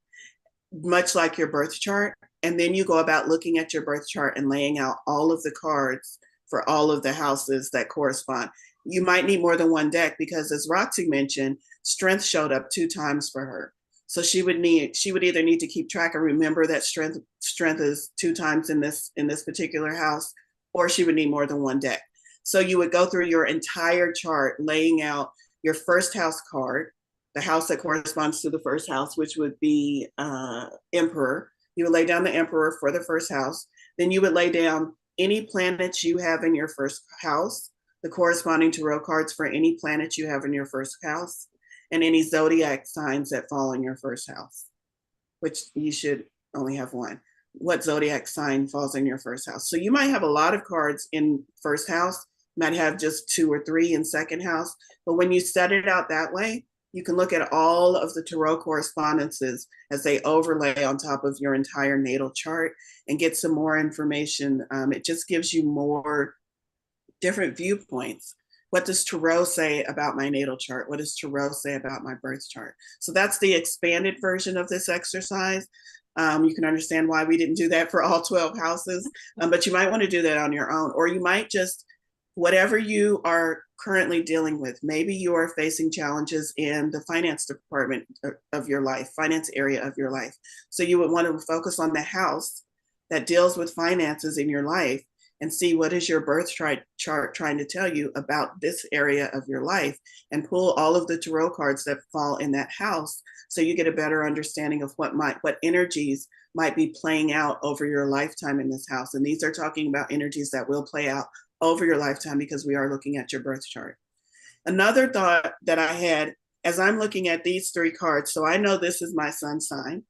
much like your birth chart. And then you go about looking at your birth chart and laying out all of the cards for all of the houses that correspond. You might need more than one deck because, as Roxy mentioned, strength showed up 2 times for her. So she would either need to keep track and remember that strength is 2 times in this particular house, or she would need more than one deck. So you would go through your entire chart, laying out your first house card, the house that corresponds to the first house, which would be Emperor. You would lay down the Emperor for the first house. Then you would lay down any planets you have in your first house, the corresponding tarot cards for any planets you have in your first house, and any zodiac signs that fall in your first house, which you should only have one. What zodiac sign falls in your first house? So you might have a lot of cards in first house, might have just 2 or 3 in second house. But when you set it out that way, you can look at all of the tarot correspondences as they overlay on top of your entire natal chart and get some more information. It just gives you more different viewpoints. What does Tarot say about my natal chart? What does Tarot say about my birth chart? So that's the expanded version of this exercise. You can understand why we didn't do that for all 12 houses, but you might want to do that on your own, or you might just, whatever you are currently dealing with, maybe you are facing challenges in the finance department of your life, finance area of your life. So you would want to focus on the house that deals with finances in your life and see what is your birth chart trying to tell you about this area of your life, and pull all of the tarot cards that fall in that house so you get a better understanding of what energies might be playing out over your lifetime in this house. And these are talking about energies that will play out over your lifetime because we are looking at your birth chart. Another thought that I had as I'm looking at these 3 cards, so I know this is my sun sign.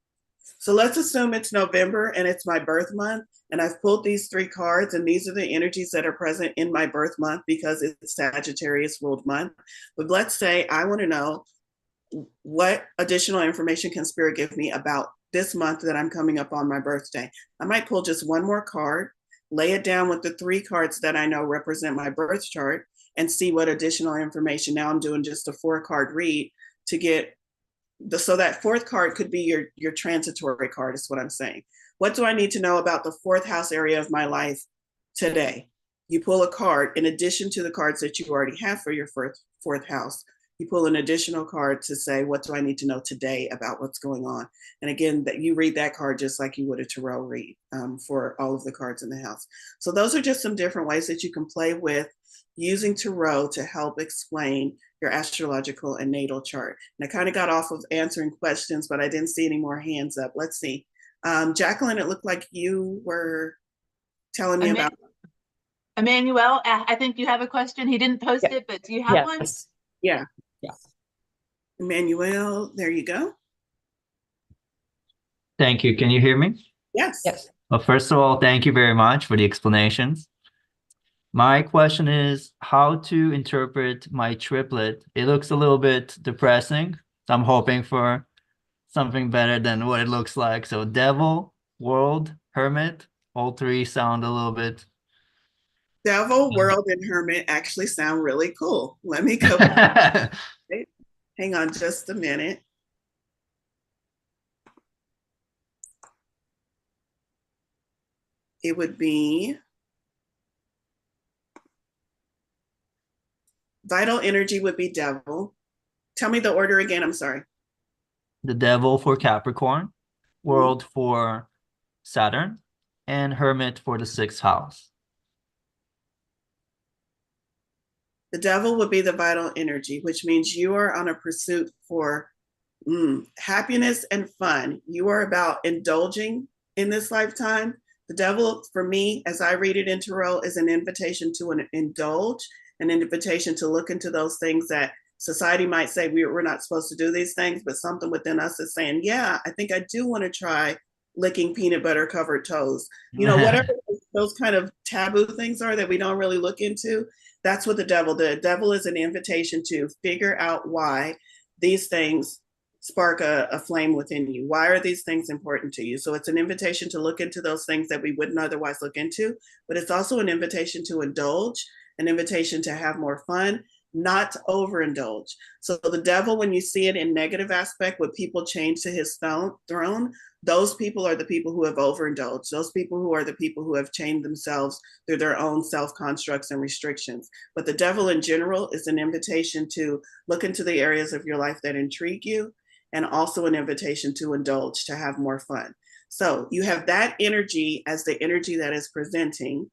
So let's assume it's November and it's my birth month, and I've pulled these 3 cards, and these are the energies that are present in my birth month because it's Sagittarius ruled month. But let's say I want to know what additional information can Spirit give me about this month that I'm coming up on my birthday. I might pull just one more card, lay it down with the 3 cards that I know represent my birth chart, and see what additional information. Now I'm doing just a 4-card read to get so that 4th card could be your transitory card, is what I'm saying. What do I need to know about the 4th house area of my life today? You pull a card in addition to the cards that you already have for your 4th house. you pull an additional card to say, what do I need to know today about what's going on? And again, that you read that card just like you would a tarot read for all of the cards in the house. So those are just some different ways that you can play with using tarot to help explain your astrological and natal chart. And I kind of got off of answering questions, but I didn't see any more hands up. Let's see. Jacqueline, it looked like you were telling me about. Emmanuel, I think you have a question. He didn't post it, but do you have one? Yeah. Yeah. Emmanuel, there you go. Thank you. Can you hear me? Yes. Yes. Well, first of all, thank you very much for the explanations. My question is how to interpret my triplet. It looks a little bit depressing. I'm hoping for something better than what it looks like. So Devil, World, Hermit, all three sound a little bit. Devil, World, and Hermit actually sound really cool. Let me go. Hang on just a minute. It would be vital energy would be Devil. Tell me the order again. I'm sorry. The Devil for Capricorn, World for Saturn, and Hermit for the 6th house. The Devil would be the vital energy, which means you are on a pursuit for happiness and fun. You are about indulging in this lifetime. The Devil, for me, as I read it in Tarot, is an invitation to indulge, an invitation to look into those things that society might say we're not supposed to do these things, but something within us is saying, yeah, I think I do want to try licking peanut butter covered toes. You know, whatever those kind of taboo things are that we don't really look into, that's what the devil is an invitation to figure out why these things spark a flame within you. Why are these things important to you? So it's an invitation to look into those things that we wouldn't otherwise look into, but it's also an invitation to indulge, an invitation to have more fun, not to overindulge. So the devil, when you see it in negative aspect, when people change to his throne, those people are the people who have overindulged. Those people who are the people who have chained themselves through their own self-constructs and restrictions. But the devil in general is an invitation to look into the areas of your life that intrigue you, and also an invitation to indulge, to have more fun. So you have that energy as the energy that is presenting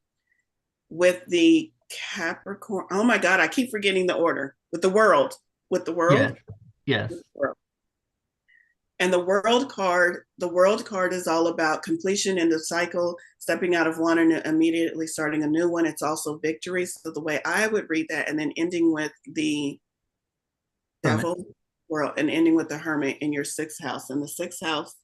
with the Capricorn. Oh my God, I keep forgetting the order. With the world. Yes. And the world card is all about completion in the cycle, stepping out of one and immediately starting a new one. It's also victory. So the way I would read that, and then ending with the Devil, World, and ending with the Hermit in your 6th house. And the 6th house,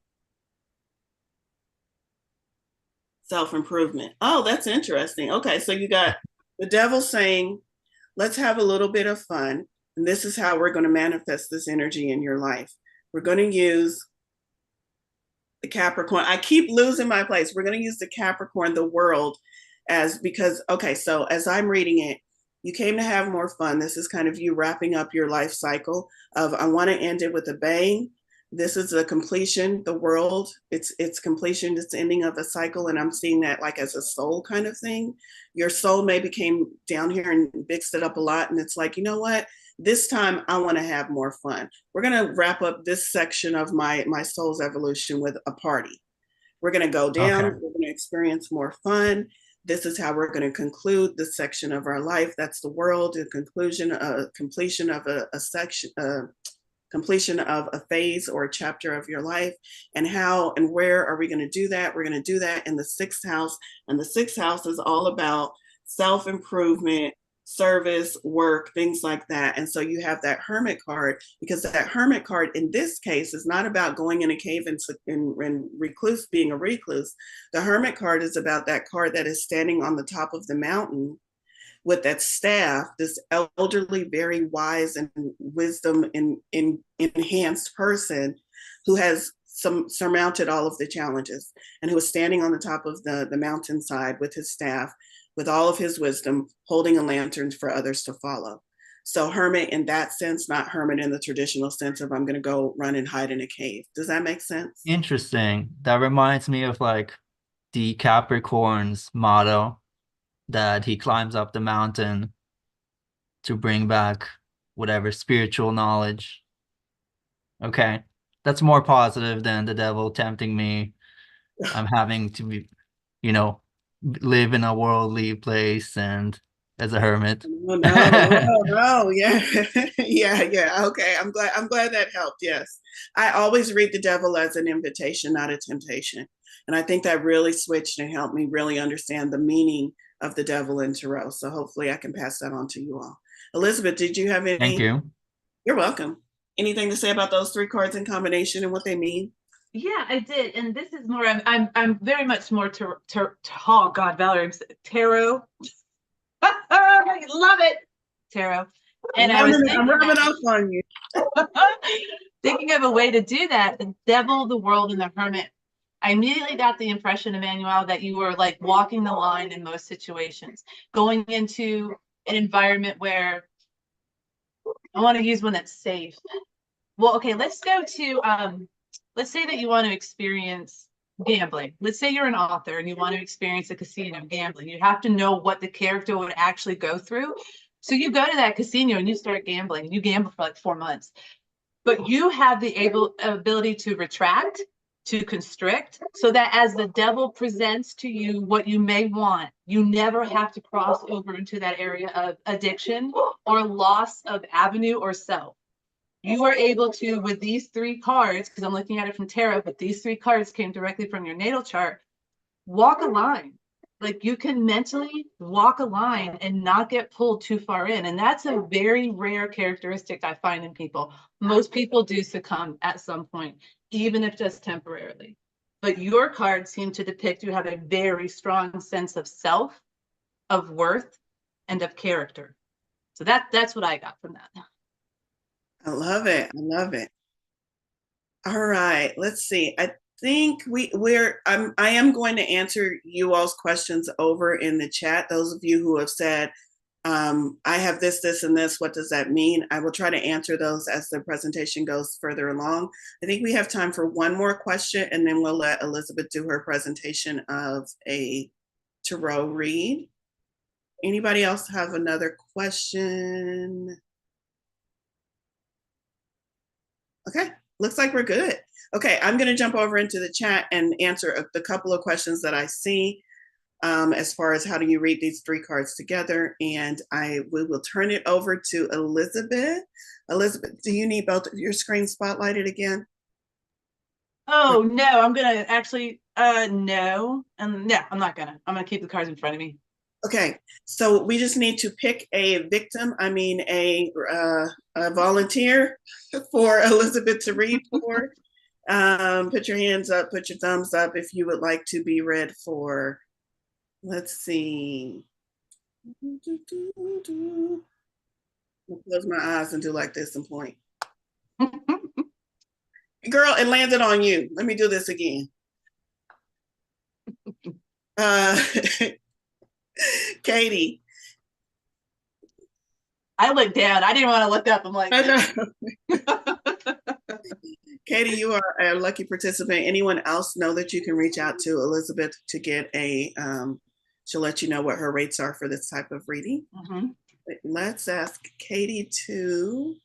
self-improvement. Oh, that's interesting. Okay, so you got the Devil saying, let's have a little bit of fun. And this is how we're going to manifest this energy in your life. We're going to use the Capricorn. I keep losing my place. We're going to use the Capricorn, the world, because, okay, so as I'm reading it, you came to have more fun. This is kind of you wrapping up your life cycle of, I want to end it with a bang. This is the completion, the world, it's completion, it's ending of a cycle. And I'm seeing that like as a soul kind of thing. Your soul maybe came down here and mixed it up a lot. And it's like, you know what? This time I want to have more fun. We're going to wrap up this section of my soul's evolution with a party. We're going to go down, We're going to experience more fun. This is how we're going to conclude this section of our life. That's the world, the completion of a section, completion of a phase or a chapter of your life. And how and where are we going to do that? We're going to do that in the 6th house. And the 6th house is all about self-improvement, service, work, things like that. And so you have that Hermit card, because that Hermit card in this case is not about going in a cave and recluse, being a recluse. The Hermit card is about that card that is standing on the top of the mountain with that staff, this elderly, very wise and wisdom enhanced person who has surmounted all of the challenges, and who is standing on the top of the mountainside with his staff, with all of his wisdom, holding a lantern for others to follow. So Hermit in that sense, not Hermit in the traditional sense of I'm going to go run and hide in a cave. Does that make sense? Interesting. That reminds me of like the Capricorn's motto, that he climbs up the mountain to bring back whatever spiritual knowledge. Okay. That's more positive than the devil tempting me. I'm having to be, you know, live in a worldly place and as a hermit. No, no, yeah. Yeah. Okay. I'm glad that helped. Yes. I always read the devil as an invitation, not a temptation. And I think that really switched and helped me really understand the meaning of the devil in tarot. So hopefully I can pass that on to you all. Elizabeth, did you have any? Thank you. You're welcome. Anything to say about those 3 cards in combination and what they mean? Yeah, I did, and this is more. I'm very much more oh God, Valerie, tarot. I love it, tarot. And I was I'm rubbing off on you. thinking of a way to do that. The devil, the world, and the hermit. I immediately got the impression, Emmanuel, that you were like walking the line in most situations, going into an environment where I want to use one that's safe. Well, okay, let's go to let's say that you want to experience gambling. Let's say you're an author and you want to experience a casino gambling. You have to know what the character would actually go through. So you go to that casino and you start gambling. You gamble for like 4 months, but you have the ability to retract, to constrict, so that as the devil presents to you what you may want, you never have to cross over into that area of addiction or loss of avenue or self. You are able to, with these 3 cards, because I'm looking at it from tarot, but these 3 cards came directly from your natal chart, walk a line. Like you can mentally walk a line and not get pulled too far in. And that's a very rare characteristic I find in people. Most people do succumb at some point, even if just temporarily. But your cards seem to depict you have a very strong sense of self, of worth, and of character. So that's what I got from that. I love it. I love it. All right. Let's see. I think I am going to answer you all's questions over in the chat. Those of you who have said, I have this, and this, what does that mean? I will try to answer those as the presentation goes further along. I think we have time for one more question, and then we'll let Elizabeth do her presentation of a tarot read. Anybody else have another question? Okay, looks like we're good. Okay, I'm going to jump over into the chat and answer the couple of questions that I see as far as how do you read these 3 cards together. And we will turn it over to Elizabeth. Elizabeth, do you need both of your screens spotlighted again? Oh, no, I'm going to actually, no. And no, I'm not going to. I'm going to keep the cards in front of me. Okay, so we just need to pick a victim, a volunteer for Elizabeth to read for. Put your hands up, put your thumbs up if you would like to be read for. Let's see. I'll close my eyes and do like this and point. Girl, it landed on you. Let me do this again. Katie. I looked down. I didn't want to look up. I'm like, Katie, you are a lucky participant. Anyone else know that you can reach out to Elizabeth to get she'll let you know what her rates are for this type of reading. Mm-hmm. Let's ask Katie to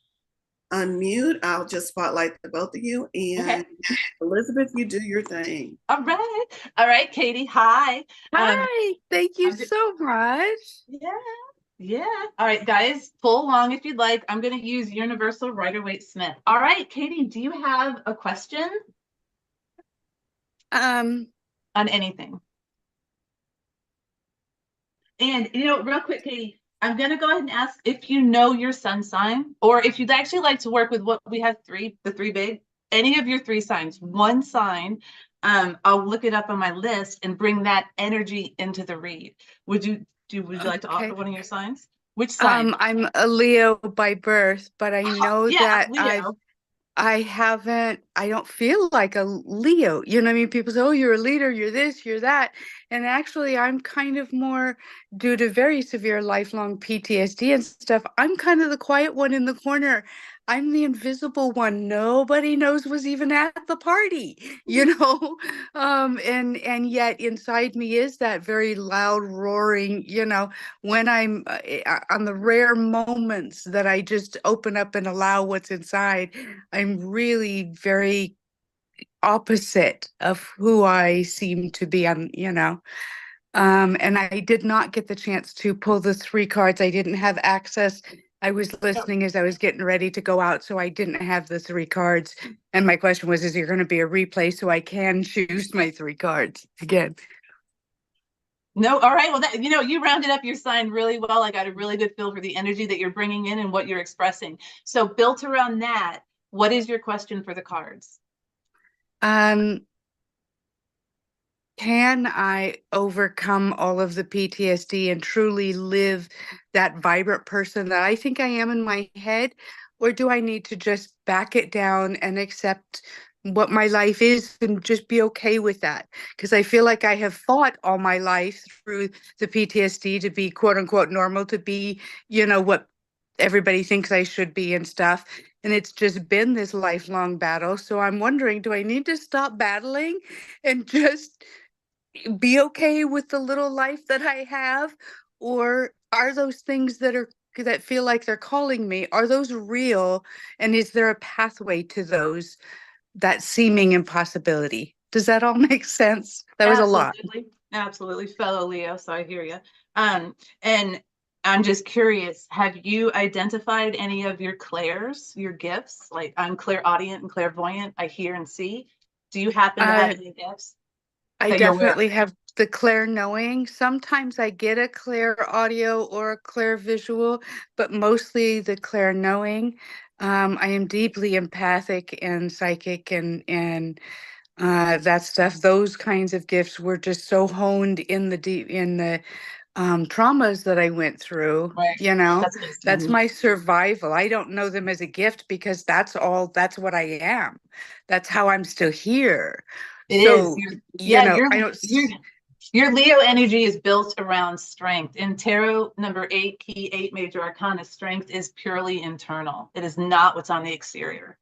unmute. I'll just spotlight the both of you. And okay. Elizabeth, you do your thing. All right, Katie. Hi. Hi. Thank you so much. Yeah. All right, guys, pull along if you'd like. I'm going to use Universal Rider-Waite-Smith. All right, Katie, do you have a question? On anything. And, real quick, Katie, I'm going to go ahead and ask if you know your sun sign, or if you'd actually like to work with what we have the 3 big, any of your 3 signs, one sign, I'll look it up on my list and bring that energy into the read. Would you like to offer one of your signs? Which sign? I'm a Leo by birth, but I know that Leo. I don't feel like a Leo. You know what I mean? People say, oh, you're a leader, you're this, you're that. And actually, I'm kind of more, due to very severe lifelong PTSD and stuff, I'm kind of the quiet one in the corner. I'm the invisible one. Nobody knows was even at the party, and yet inside me is that very loud roaring, when I'm on the rare moments that I just open up and allow what's inside, I'm really very opposite of who I seem to be and I did not get the chance to pull the 3 cards. I didn't have access. I was listening as I was getting ready to go out, so I didn't have the 3 cards. And my question was, is there going to be a replay so I can choose my 3 cards again? No, all right. Well, you rounded up your sign really well. I got a really good feel for the energy that you're bringing in and what you're expressing. So built around that, what is your question for the cards? Can I overcome all of the PTSD and truly live that vibrant person that I think I am in my head? Or do I need to just back it down and accept what my life is and just be okay with that? Because I feel like I have fought all my life through the PTSD to be quote unquote normal, to be, what everybody thinks I should be and stuff. And it's just been this lifelong battle. So I'm wondering, do I need to stop battling and just be okay with the little life that I have? Or are those things that feel like they're calling me, are those real? And is there a pathway to those, that seeming impossibility? Does that all make sense? That was a lot. Absolutely, fellow Leo, so I hear you. And I'm just curious, have you identified any of your clairs, your gifts? Like, I'm clairaudient and clairvoyant, I hear and see. Do you happen to have any gifts? I definitely have the clair knowing. Sometimes I get a clair audio or a clair visual, but mostly the clair knowing. I am deeply empathic and psychic and that stuff. Those kinds of gifts were just so honed in the traumas that I went through. Right. That's my survival. I don't know them as a gift because that's what I am. That's how I'm still here. Your I don't. Your Leo energy is built around strength. In tarot number 8, key 8 major arcana, strength is purely internal. It is not what's on the exterior.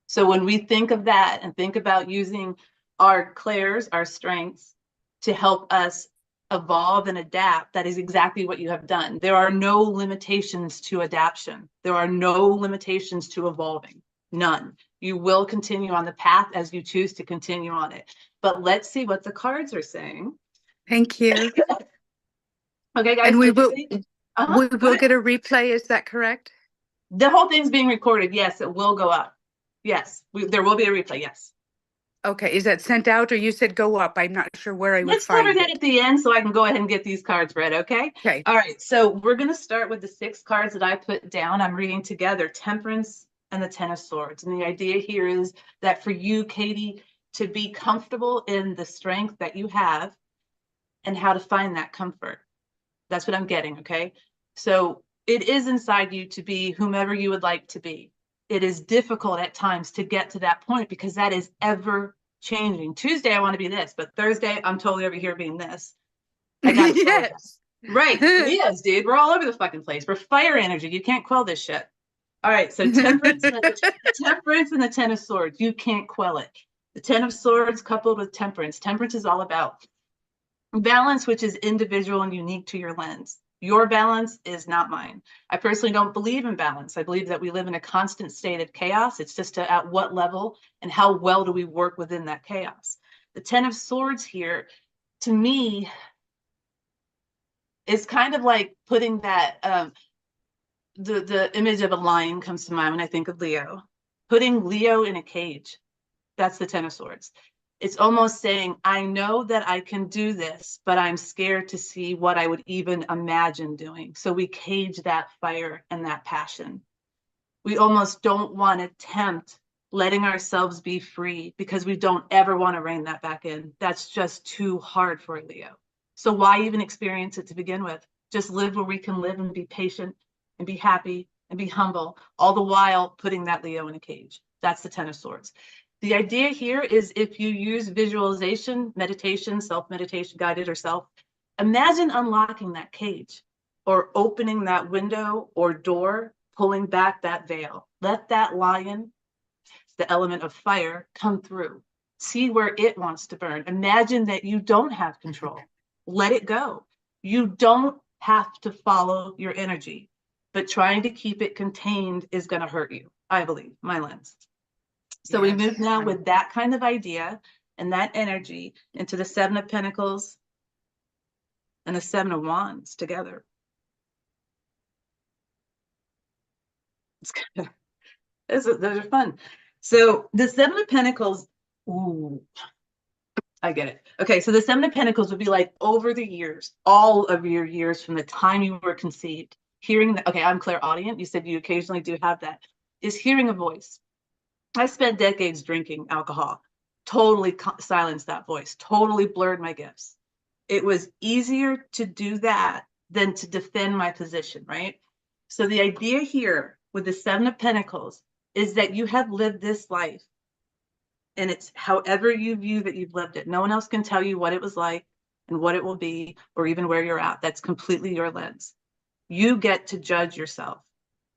So when we think of that and think about using our clairs, our strengths, to help us evolve and adapt, that is exactly what you have done. There are no limitations to adaptation. There are no limitations to evolving. None. You will continue on the path as you choose to continue on it. But let's see what the cards are saying. Thank you. Okay, guys. And we will get a replay. Is that correct? The whole thing's being recorded. Yes, it will go up. Yes, there will be a replay. Yes. Okay. Is that sent out, or you said go up? I'm not sure where I would Let's find cover that at the end so I can go ahead and get these cards read, okay? Okay. All right, so we're going to start with the 6 cards that I put down. I'm reading together Temperance and the 10 of Swords. And the idea here is that for you, Katie, to be comfortable in the strength that you have and how to find that comfort. That's what I'm getting, okay? So it is inside you to be whomever you would like to be. It is difficult at times to get to that point because that is ever changing. Tuesday, I want to be this, but Thursday, I'm totally over here being this. I got to yes. Right. Leos, dude. We're all over the fucking place. We're fire energy. You can't quell this shit. All right. So temperance, temperance and the 10 of Swords. You can't quell it. The 10 of Swords coupled with temperance. Temperance is all about balance, which is individual and unique to your lens. Your balance is not mine. I personally don't believe in balance. I believe that we live in a constant state of chaos. It's just at what level and how well do we work within that chaos. The 10 of Swords here, to me, is kind of like putting that, the image of a lion comes to mind when I think of Leo. Putting Leo in a cage. That's the 10 of Swords. It's almost saying, I know that I can do this, but I'm scared to see what I would even imagine doing. So we cage that fire and that passion. We almost don't want to tempt letting ourselves be free because we don't ever want to rein that back in. That's just too hard for a Leo. So why even experience it to begin with? Just live where we can live and be patient and be happy and be humble, all the while putting that Leo in a cage. That's the 10 of Swords. The idea here is if you use visualization, meditation, self-meditation, guided or self, imagine unlocking that cage or opening that window or door, pulling back that veil. Let that lion, the element of fire, come through. See where it wants to burn. Imagine that you don't have control. Let it go. You don't have to follow your energy, but trying to keep it contained is going to hurt you, I believe, my lens. So we move now with that kind of idea and that energy into the Seven of Pentacles and the Seven of Wands together. It's kind of, those are fun. So the Seven of Pentacles, ooh, I get it. Okay, so the Seven of Pentacles would be like over the years, all of your years from the time you were conceived, hearing that, okay, I'm clairaudient. You said you occasionally do have that, is hearing a voice. I spent decades drinking alcohol, totally silenced that voice, totally blurred my gifts. It was easier to do that than to defend my position, right? So the idea here with the Seven of Pentacles is that you have lived this life, and it's however you view that you've lived it. No one else can tell you what it was like and what it will be, or even where you're at. That's completely your lens. You get to judge yourself.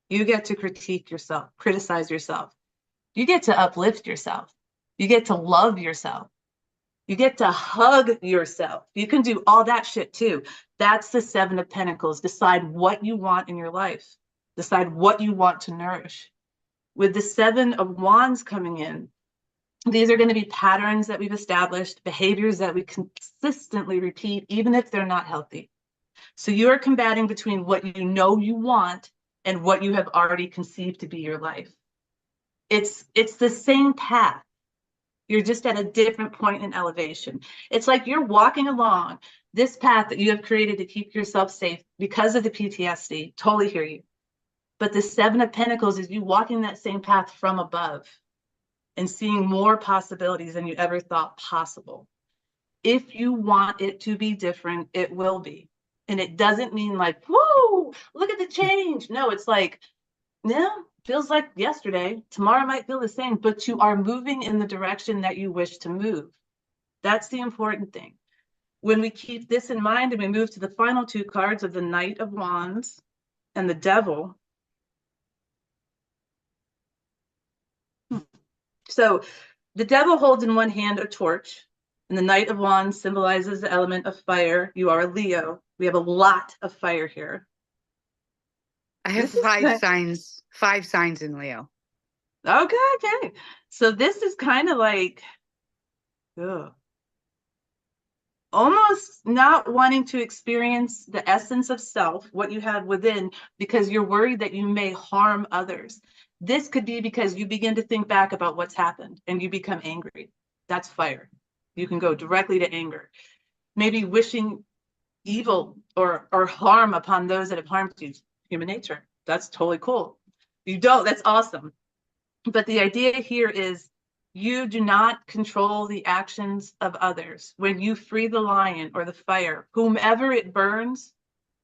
You get to critique yourself, criticize yourself. You get to uplift yourself. You get to love yourself. You get to hug yourself. You can do all that shit too. That's the Seven of Pentacles. Decide what you want in your life. Decide what you want to nourish. With the Seven of Wands coming in, these are going to be patterns that we've established, behaviors that we consistently repeat, even if they're not healthy. So you are combating between what you know you want and what you have already conceived to be your life. It's the same path. You're just at a different point in elevation. It's like you're walking along this path that you have created to keep yourself safe because of the PTSD. Totally hear you. But the Seven of Pentacles is you walking that same path from above and seeing more possibilities than you ever thought possible. If you want it to be different, it will be. And it doesn't mean like, whoa, look at the change. No, it's like, yeah, feels like yesterday. Tomorrow might feel the same, but you are moving in the direction that you wish to move. That's the important thing. When we keep this in mind and we move to the final two cards of the Knight of Wands and the Devil. So the Devil holds in one hand a torch, and the Knight of Wands symbolizes the element of fire. You are a Leo. We have a lot of fire here. I have five signs in Leo. Okay. So this is kind of like, almost not wanting to experience the essence of self, what you have within, because you're worried that you may harm others. This could be because you begin to think back about what's happened and you become angry. That's fire. You can go directly to anger. Maybe wishing evil or harm upon those that have harmed you. Human nature. That's totally cool. You don't, that's awesome. But the idea here is you do not control the actions of others. When you free the lion or the fire, whomever it burns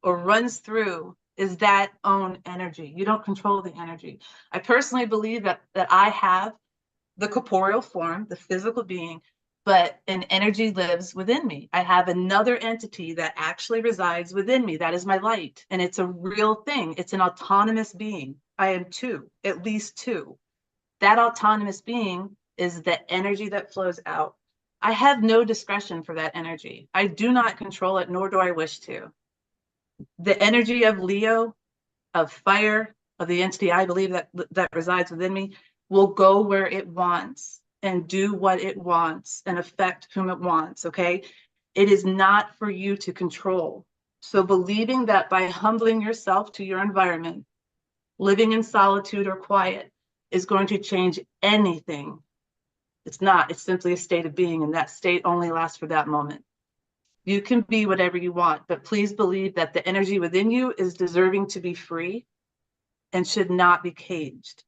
or runs through is that own energy. You don't control the energy. I personally believe that I have the corporeal form, the physical being, but an energy lives within me. I have another entity that actually resides within me. That is my light. And it's a real thing. It's an autonomous being. I am two, at least two. That autonomous being is the energy that flows out. I have no discretion for that energy. I do not control it, nor do I wish to. The energy of Leo, of fire, of the entity I believe that resides within me, will go where it wants and do what it wants and affect whom it wants, okay? It is not for you to control. So believing that by humbling yourself to your environment, living in solitude or quiet is going to change anything. It's not. It's simply a state of being, and that state only lasts for that moment. You can be whatever you want, but please believe that the energy within you is deserving to be free and should not be caged.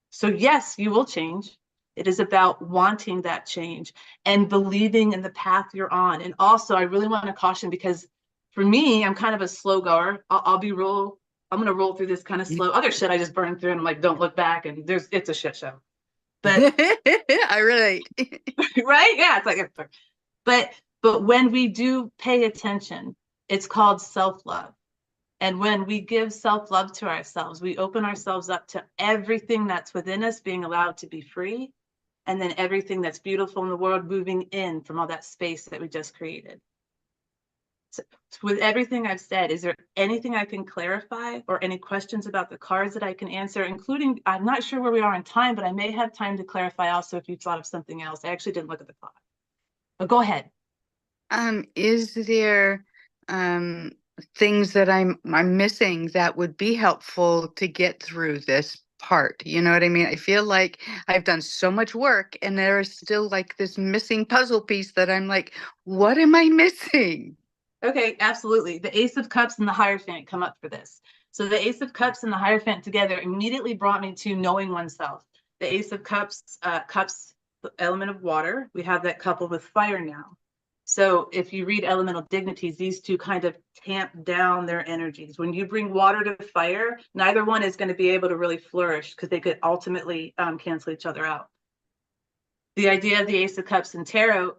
So yes, you will change. It is about wanting that change and believing in the path you're on. And also, I really want to caution, because for me, I'm kind of a slow goer. I'm going to roll through this kind of slow. Other shit I just burned through and I'm like, don't look back. And it's a shit show. But I relate. right? Yeah, it's like, but when we do pay attention, it's called self-love. And when we give self-love to ourselves, we open ourselves up to everything that's within us being allowed to be free, and then everything that's beautiful in the world moving in from all that space that we just created. So with everything I've said, is there anything I can clarify or any questions about the cards that I can answer, including, I'm not sure where we are in time, but I may have time to clarify also if you thought of something else. I actually didn't look at the clock. But go ahead. Is there things that I'm missing that would be helpful to get through this part? You know what I mean? I feel like I've done so much work and there is still like this missing puzzle piece that I'm like, what am I missing? Okay, absolutely. The Ace of Cups and the Hierophant come up for this. So the Ace of Cups and the Hierophant together immediately brought me to knowing oneself. The Ace of Cups, the element of water. We have that coupled with fire now. So if you read Elemental Dignities, these two kind of tamp down their energies. When you bring water to fire, neither one is going to be able to really flourish because they could ultimately cancel each other out. The idea of the Ace of Cups in tarot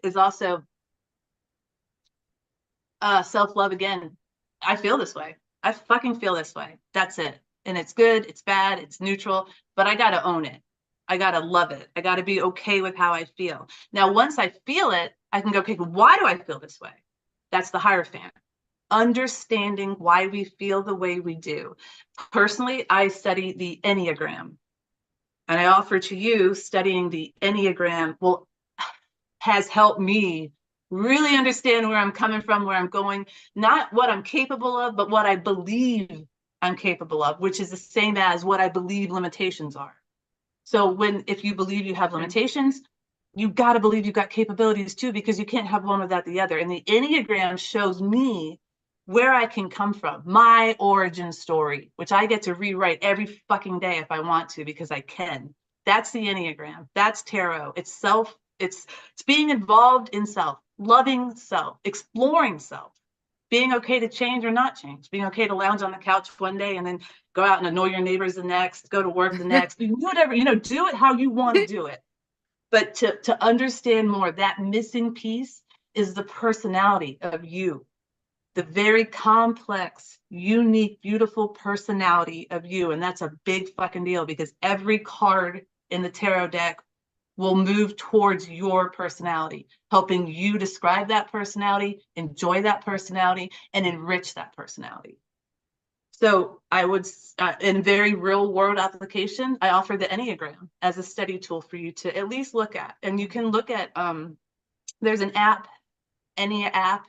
is also self-love again. I feel this way. I fucking feel this way. That's it. And it's good, it's bad, it's neutral, but I got to own it. I got to love it. I got to be okay with how I feel. Now, once I feel it, I can go, okay, why do I feel this way? That's the Hierophant. Understanding why we feel the way we do. Personally, I study the Enneagram. And I offer to you studying the Enneagram has helped me really understand where I'm coming from, where I'm going, not what I'm capable of, but what I believe I'm capable of, which is the same as what I believe limitations are. So if you believe you have limitations, you got to believe you've got capabilities too, because you can't have one without the other. And the Enneagram shows me where I can come from, my origin story, which I get to rewrite every fucking day if I want to, because I can. That's the Enneagram. That's tarot. It's self. It's being involved in self, loving self, exploring self, being okay to change or not change, being okay to lounge on the couch one day and then go out and annoy your neighbors the next, go to work the next, do whatever, do it how you want to do it. But to understand more, that missing piece is the personality of you, the very complex, unique, beautiful personality of you. And that's a big fucking deal because every card in the tarot deck will move towards your personality, helping you describe that personality, enjoy that personality, and enrich that personality. So I would, in very real world application, I offer the Enneagram as a study tool for you to at least look at. And you can look at, there's an app, Ennea app,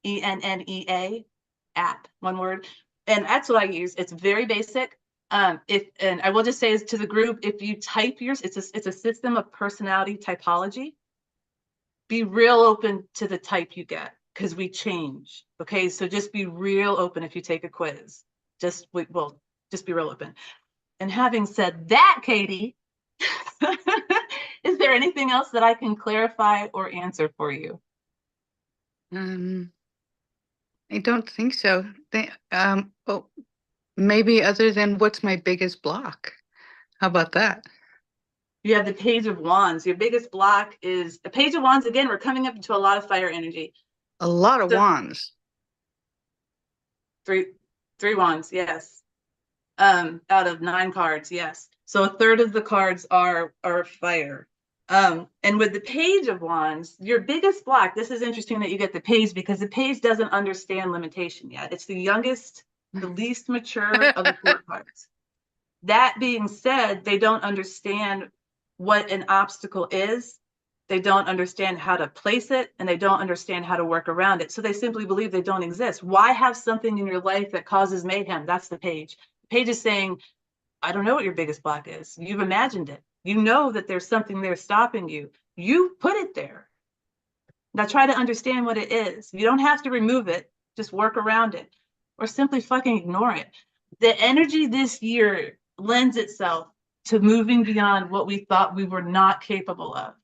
ENNEA app, one word. And that's what I use. It's very basic. And I will just say is to the group, if you type yours, it's a system of personality typology. Be real open to the type you get because we change. Okay, so just be real open if you take a quiz. Just be real open. And having said that, Katie, is there anything else that I can clarify or answer for you? I don't think so. Maybe other than what's my biggest block? How about that? You have the Page of Wands. Your biggest block is the Page of Wands. Again, we're coming up into a lot of fire energy. A lot of wands. Three wands, yes. Out of 9 cards, yes. So a third of the cards are fire. And with the Page of Wands, your biggest block, this is interesting that you get the Page because the Page doesn't understand limitation yet. It's the youngest, the least mature of the 4 cards. That being said, they don't understand what an obstacle is. They don't understand how to place it, and they don't understand how to work around it. So they simply believe they don't exist. Why have something in your life that causes mayhem? That's the Page. The Page is saying, I don't know what your biggest block is. You've imagined it. You know that there's something there stopping you. You put it there. Now try to understand what it is. You don't have to remove it. Just work around it or simply fucking ignore it. The energy this year lends itself to moving beyond what we thought we were not capable of,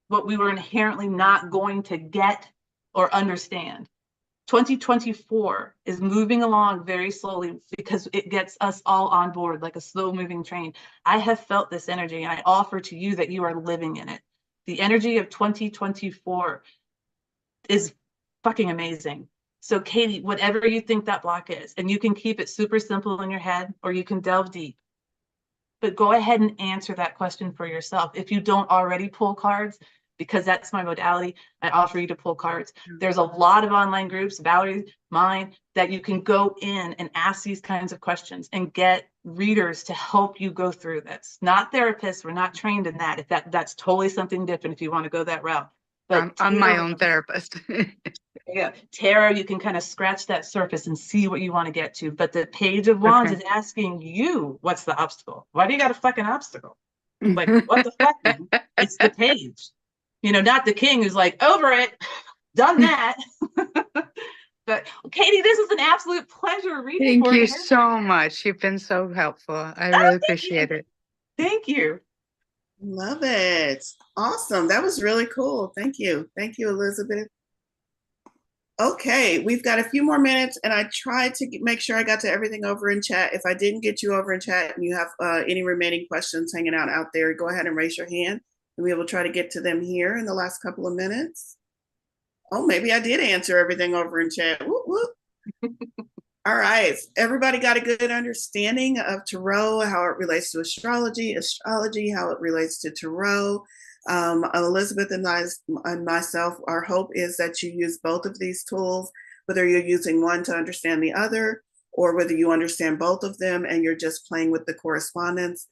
what we were inherently not going to get or understand. 2024 is moving along very slowly because it gets us all on board like a slow moving train. I have felt this energy and I offer to you that you are living in it. The energy of 2024 is fucking amazing. So Katie, whatever you think that block is, and you can keep it super simple in your head or you can delve deep, but go ahead and answer that question for yourself. If you don't already pull cards, because that's my modality, I offer you to pull cards. There's a lot of online groups, Valorie, mine, that you can go in and ask these kinds of questions and get readers to help you go through this. Not therapists, we're not trained in that. If that's totally something different if you want to go that route. But I'm my own therapist. yeah, tarot, you can kind of scratch that surface and see what you want to get to. But the Page of Wands Okay. is asking you, what's the obstacle? Why do you got a fucking obstacle? Like, what the fuck, man? It's the page. You know, not the king who's like, over it, done that. But Katie, this is an absolute pleasure reading Thank for you you. so much. You've been so helpful. I Oh, really thank appreciate you. it. Thank you. Love it. Awesome. That was really cool. Thank you. Thank you, Elizabeth. Okay, we've got a few more minutes, and I tried to make sure I got to everything over in chat. If I didn't get you over in chat and you have any remaining questions hanging out there, go ahead and raise your hand, and we will try to get to them here in the last couple of minutes. Oh, maybe I did answer everything over in chat. Whoop, whoop. All right, everybody got a good understanding of tarot, how it relates to astrology, how it relates to tarot. Elizabeth and myself, our hope is that you use both of these tools, whether you're using one to understand the other, or whether you understand both of them and you're just playing with the correspondence.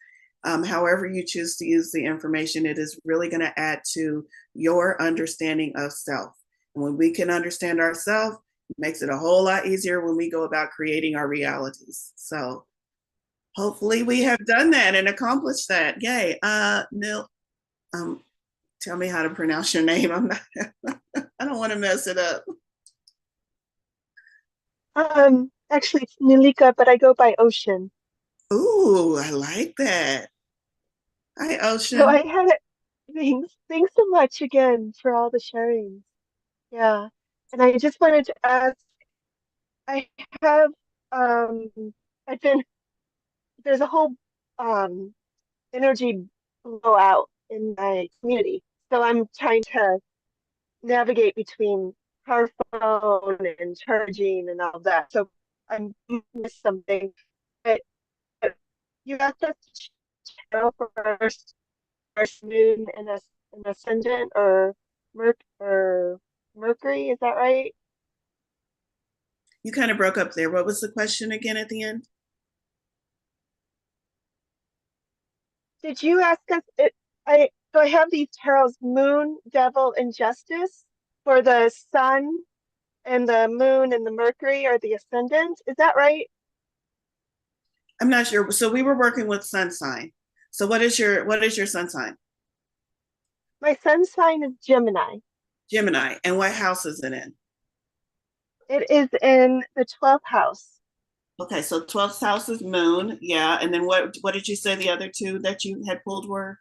However you choose to use the information, it is really going to add to your understanding of self. And when we can understand ourselves, it makes it a whole lot easier when we go about creating our realities. So hopefully we have done that and accomplished that. Yay. Neil, tell me how to pronounce your name. I'm not, I don't want to mess it up. Actually it's Nilika, but I go by Ocean. Ooh, I like that. Hi, Ocean. So I had it. Thanks so much again for all the sharing. Yeah. And I just wanted to ask, I have I've been there's a whole energy blowout in my community. So I'm trying to navigate between car phone and charging and all that. So I'm missed something. But you asked us to channel for first moon and an ascendant or Mercury, is that right? You kind of broke up there. What was the question again at the end? Did you ask us I have these tarots, Moon, Devil, and Justice, for the Sun and the Moon and the Mercury or the Ascendant. Is that right? I'm not sure. So we were working with sun sign. So what is your sun sign? My sun sign is Gemini. Gemini. And what house is it in? It is in the 12th house. Okay, so 12th house is moon. Yeah. And then what did you say the other two that you had pulled were?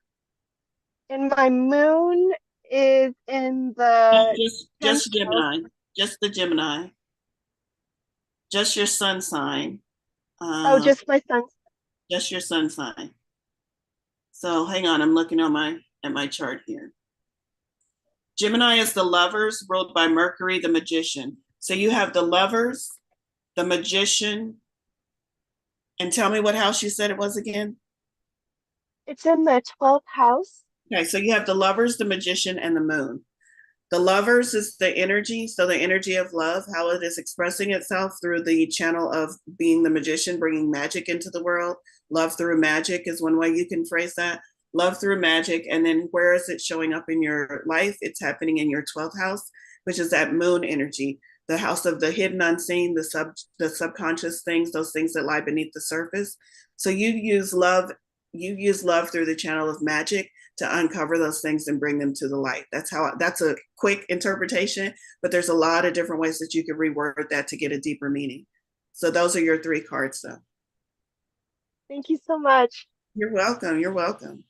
And my moon is in the just 10th Gemini. house. Just the Gemini. Just your sun sign. Oh, just my sun. Just your sun sign. So hang on, I'm looking at my chart here. Gemini is the lovers ruled by Mercury, the magician. So you have the lovers, the magician, and tell me what house you said it was again? It's in the 12th house. Okay, so you have the lovers, the magician, and the moon. The lovers is the energy, so the energy of love, how it is expressing itself through the channel of being the magician, bringing magic into the world. Love through magic is one way you can phrase that. Love through magic. And then where is it showing up in your life? It's happening in your 12th house, which is that moon energy, the house of the hidden unseen, the subconscious things, those things that lie beneath the surface. So you use love through the channel of magic to uncover those things and bring them to the light. That's a quick interpretation, but there's a lot of different ways that you could reword that to get a deeper meaning. So those are your 3 cards though. Thank you so much. You're welcome. You're welcome.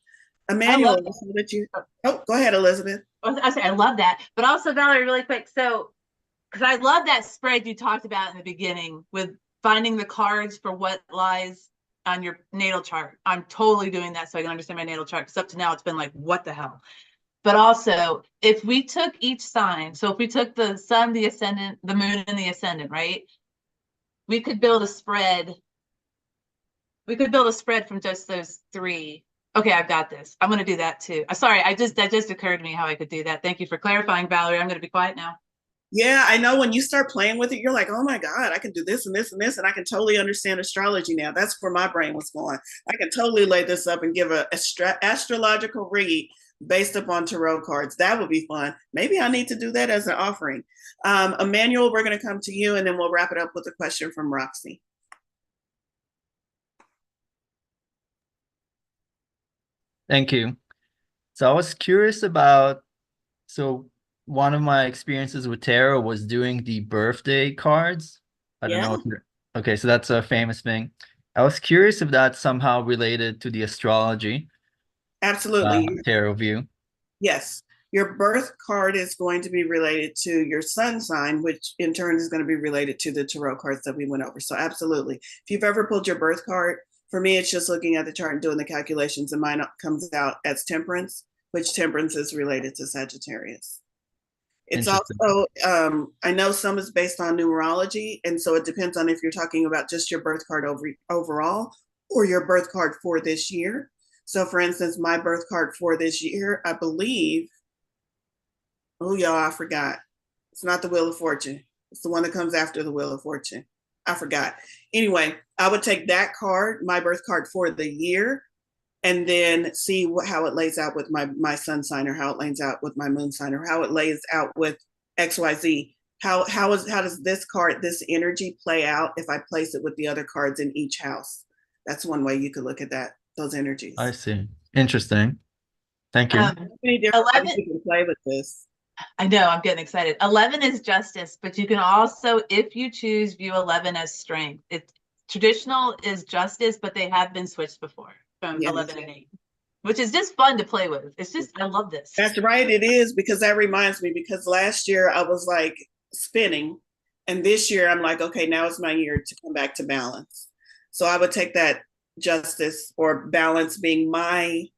Emmanuel, go ahead, Elizabeth. I say I love that, but also Valerie, really quick. So because I love that spread you talked about in the beginning with finding the cards for what lies on your natal chart. I'm totally doing that so I can understand my natal chart, because up to now it's been like, what the hell? But also, if we took each sign, so if we took the sun, the ascendant, the moon, and the ascendant, right? We could build a spread. We could build a spread from just those three. Okay, I've got this. I'm going to do that too. Sorry, that just occurred to me how I could do that. Thank you for clarifying, Valerie. I'm going to be quiet now. Yeah, I know when you start playing with it, you're like, oh my God, I can do this and this and this, and I can totally understand astrology now. That's where my brain was going. I can totally lay this up and give a astrological read based upon tarot cards. That would be fun. Maybe I need to do that as an offering. Emmanuel, we're going to come to you, and then we'll wrap it up with a question from Roxy. Thank you. So I was curious about, so one of my experiences with tarot was doing the birthday cards. I don't know if you're, okay, so that's a famous thing. I was curious if that's somehow related to the astrology. Absolutely. Tarot view. Yes. Your birth card is going to be related to your sun sign, which in turn is going to be related to the tarot cards that we went over. So absolutely. If you've ever pulled your birth card, for me, it's just looking at the chart and doing the calculations, and mine comes out as temperance, which temperance is related to Sagittarius. It's also, I know some is based on numerology, and so it depends on if you're talking about just your birth card overall or your birth card for this year. So for instance, my birth card for this year, I believe, oh y'all, I forgot. It's not the Wheel of Fortune. It's the one that comes after the Wheel of Fortune. I forgot. Anyway, I would take that card, my birth card for the year, and then see how it lays out with my sun sign, or how it lays out with my moon sign, or how it lays out with XYZ. How does this card, this energy play out if I place it with the other cards in each house? That's one way you could look at that, those energies. I see. Interesting. Thank you. Many different ways you can play with this. I know, I'm getting excited. 11 is justice, but you can also, if you choose, view 11 as strength. It's traditional is justice, but they have been switched before from 11 and 8, which is just fun to play with. It's just, I love this. That's right, it is, because that reminds me, because last year I was like spinning, and this year I'm like, okay, now it's my year to come back to balance. So I would take that justice, or balance, being my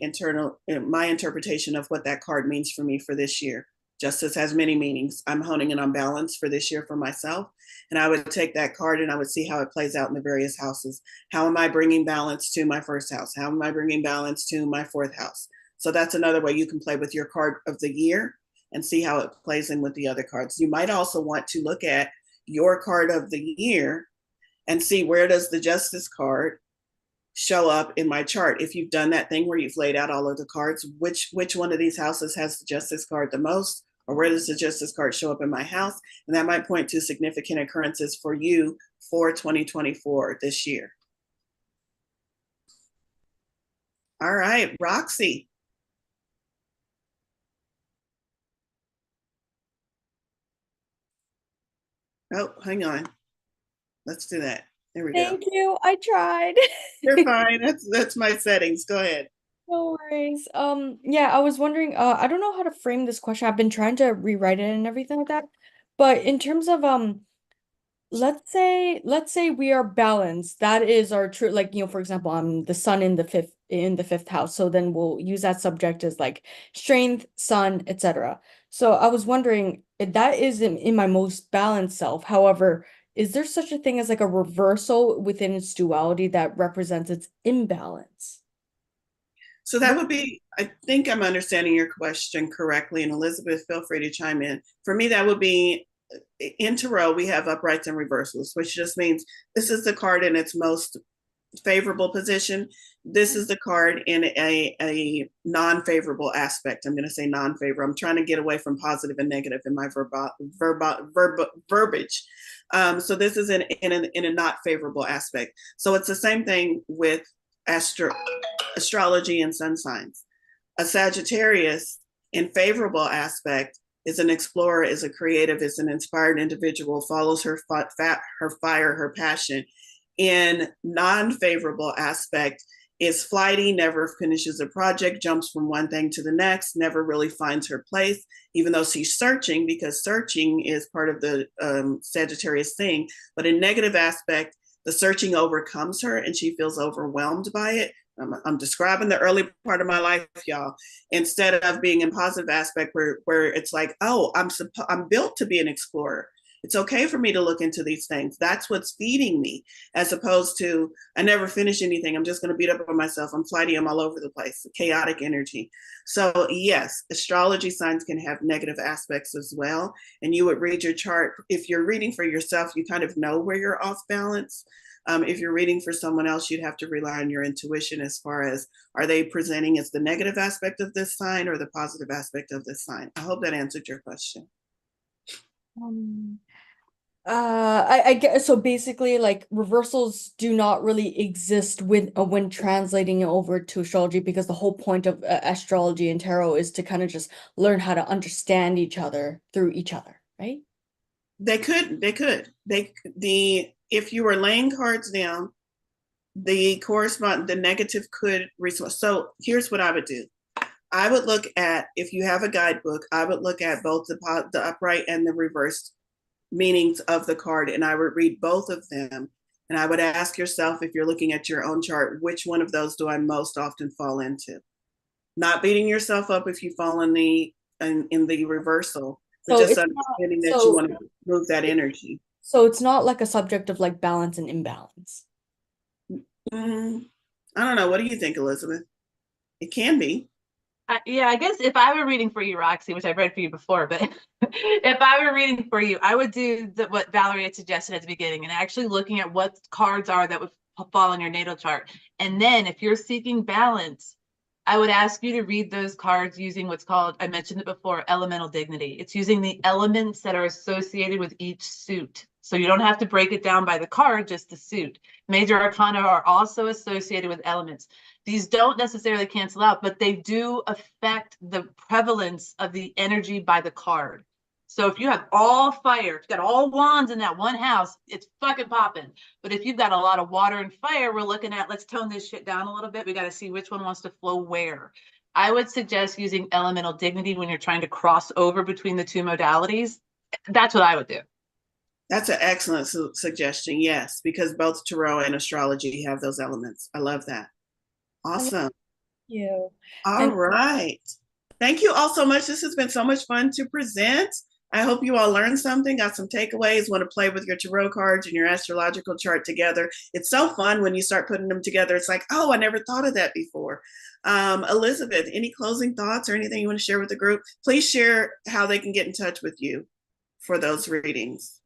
interpretation of what that card means for me for this year. Justice has many meanings. I'm honing in on balance for this year for myself. And I would take that card and I would see how it plays out in the various houses. How am I bringing balance to my first house? How am I bringing balance to my fourth house? So that's another way you can play with your card of the year and see how it plays in with the other cards. You might also want to look at your card of the year and see, where does the justice card show up in my chart? If you've done that thing where you've laid out all of the cards, which one of these houses has the justice card the most, or where does the justice card show up in my house? And that might point to significant occurrences for you for 2024 this year. All right, Roxy. Oh, hang on. Let's do that. There we go. Thank you. I tried. You're fine. That's my settings. Go ahead. No worries. Yeah, I was wondering, I don't know how to frame this question. I've been trying to rewrite it and everything like that. But in terms of let's say we are balanced. That is our true, like, for example, I'm the sun in the fifth house. So then we'll use that subject as like strength, sun, etc. So I was wondering if that is in my most balanced self. However, is there such a thing as like a reversal within its duality that represents its imbalance? So that would be, I think I'm understanding your question correctly, and Elizabeth, feel free to chime in. For me, that would be, in tarot, we have uprights and reversals, which just means this is the card in its most favorable position. This is the card in a non-favorable aspect. I'm going to say non-favorable. I'm trying to get away from positive and negative in my verbiage. So this is in a not favorable aspect. So it's the same thing with astrology and sun signs. A Sagittarius in favorable aspect is an explorer, is a creative, is an inspired individual, follows her fire, her passion. In non-favorable aspect is flighty, never finishes a project, jumps from one thing to the next, never really finds her place, even though she's searching, because searching is part of the Sagittarius thing. But in negative aspect, the searching overcomes her and she feels overwhelmed by it. I'm describing the early part of my life, y'all, instead of being in positive aspect where it's like, oh, I'm built to be an explorer. It's okay for me to look into these things. That's what's feeding me, as opposed to, I never finish anything. I'm just going to beat up on myself. I'm flighty. I'm all over the place. Chaotic energy. So yes, astrology signs can have negative aspects as well. And you would read your chart. If you're reading for yourself, you kind of know where you're off balance. If you're reading for someone else, you'd have to rely on your intuition as far as, are they presenting as the negative aspect of this sign or the positive aspect of this sign? I hope that answered your question. I guess so. Basically, like reversals do not really exist when translating it over to astrology, because the whole point of astrology and tarot is to kind of just learn how to understand each other through each other, right? If you were laying cards down, the negative could respond. So here's what I would do. I would look at, if you have a guidebook, I would look at both the upright and the reversed meanings of the card, and I would read both of them. And I would ask yourself, if you're looking at your own chart, which one of those do I most often fall into? Not beating yourself up if you fall in the reversal, but just understanding that you want to move that energy. So it's not like a subject of like balance and imbalance. I don't know. What do you think, Elizabeth? It can be. Yeah, I guess if I were reading for you, Roxy, which I've read for you before, but if I were reading for you, I would do what Valorie had suggested at the beginning, and actually looking at what cards are that would fall in your natal chart. And then if you're seeking balance, I would ask you to read those cards using what's called, I mentioned it before, elemental dignity. It's using the elements that are associated with each suit. So you don't have to break it down by the card, just the suit. Major arcana are also associated with elements. These don't necessarily cancel out, but they do affect the prevalence of the energy by the card. So if you have all fire, if you've got all wands in that one house, it's fucking popping. But if you've got a lot of water and fire, we're looking at, let's tone this shit down a little bit. We got to see which one wants to flow where. I would suggest using elemental dignity when you're trying to cross over between the two modalities. That's what I would do. That's an excellent suggestion, yes, because both tarot and astrology have those elements. I love that. Awesome. Thank you. All right. Thank you all so much. This has been so much fun to present. I hope you all learned something, got some takeaways, want to play with your tarot cards and your astrological chart together. It's so fun when you start putting them together. It's like, oh, I never thought of that before. Elizabeth, any closing thoughts or anything you want to share with the group? Please share how they can get in touch with you for those readings.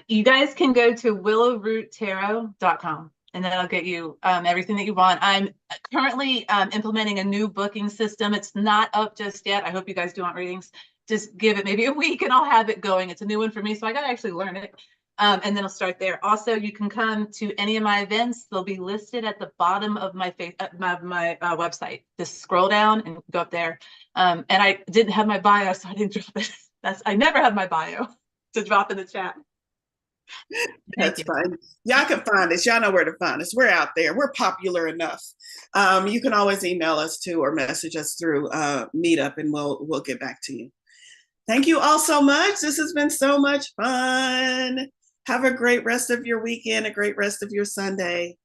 You guys can go to willowroottarot.com, and then I'll get you everything that you want. I'm currently implementing a new booking system. It's not up just yet. I hope you guys do want readings. Just give it maybe a week and I'll have it going. It's a new one for me, so I got to actually learn it. And then I'll start there. Also, you can come to any of my events. They'll be listed at the bottom of my website. Just scroll down and go up there. And I didn't have my bio, so I didn't drop it. I never have my bio to drop in the chat. That's fine. Y'all can find us. Y'all know where to find us. We're out there. We're popular enough. You can always email us too or message us through Meetup, and we'll get back to you. Thank you all so much. This has been so much fun. Have a great rest of your weekend, a great rest of your Sunday.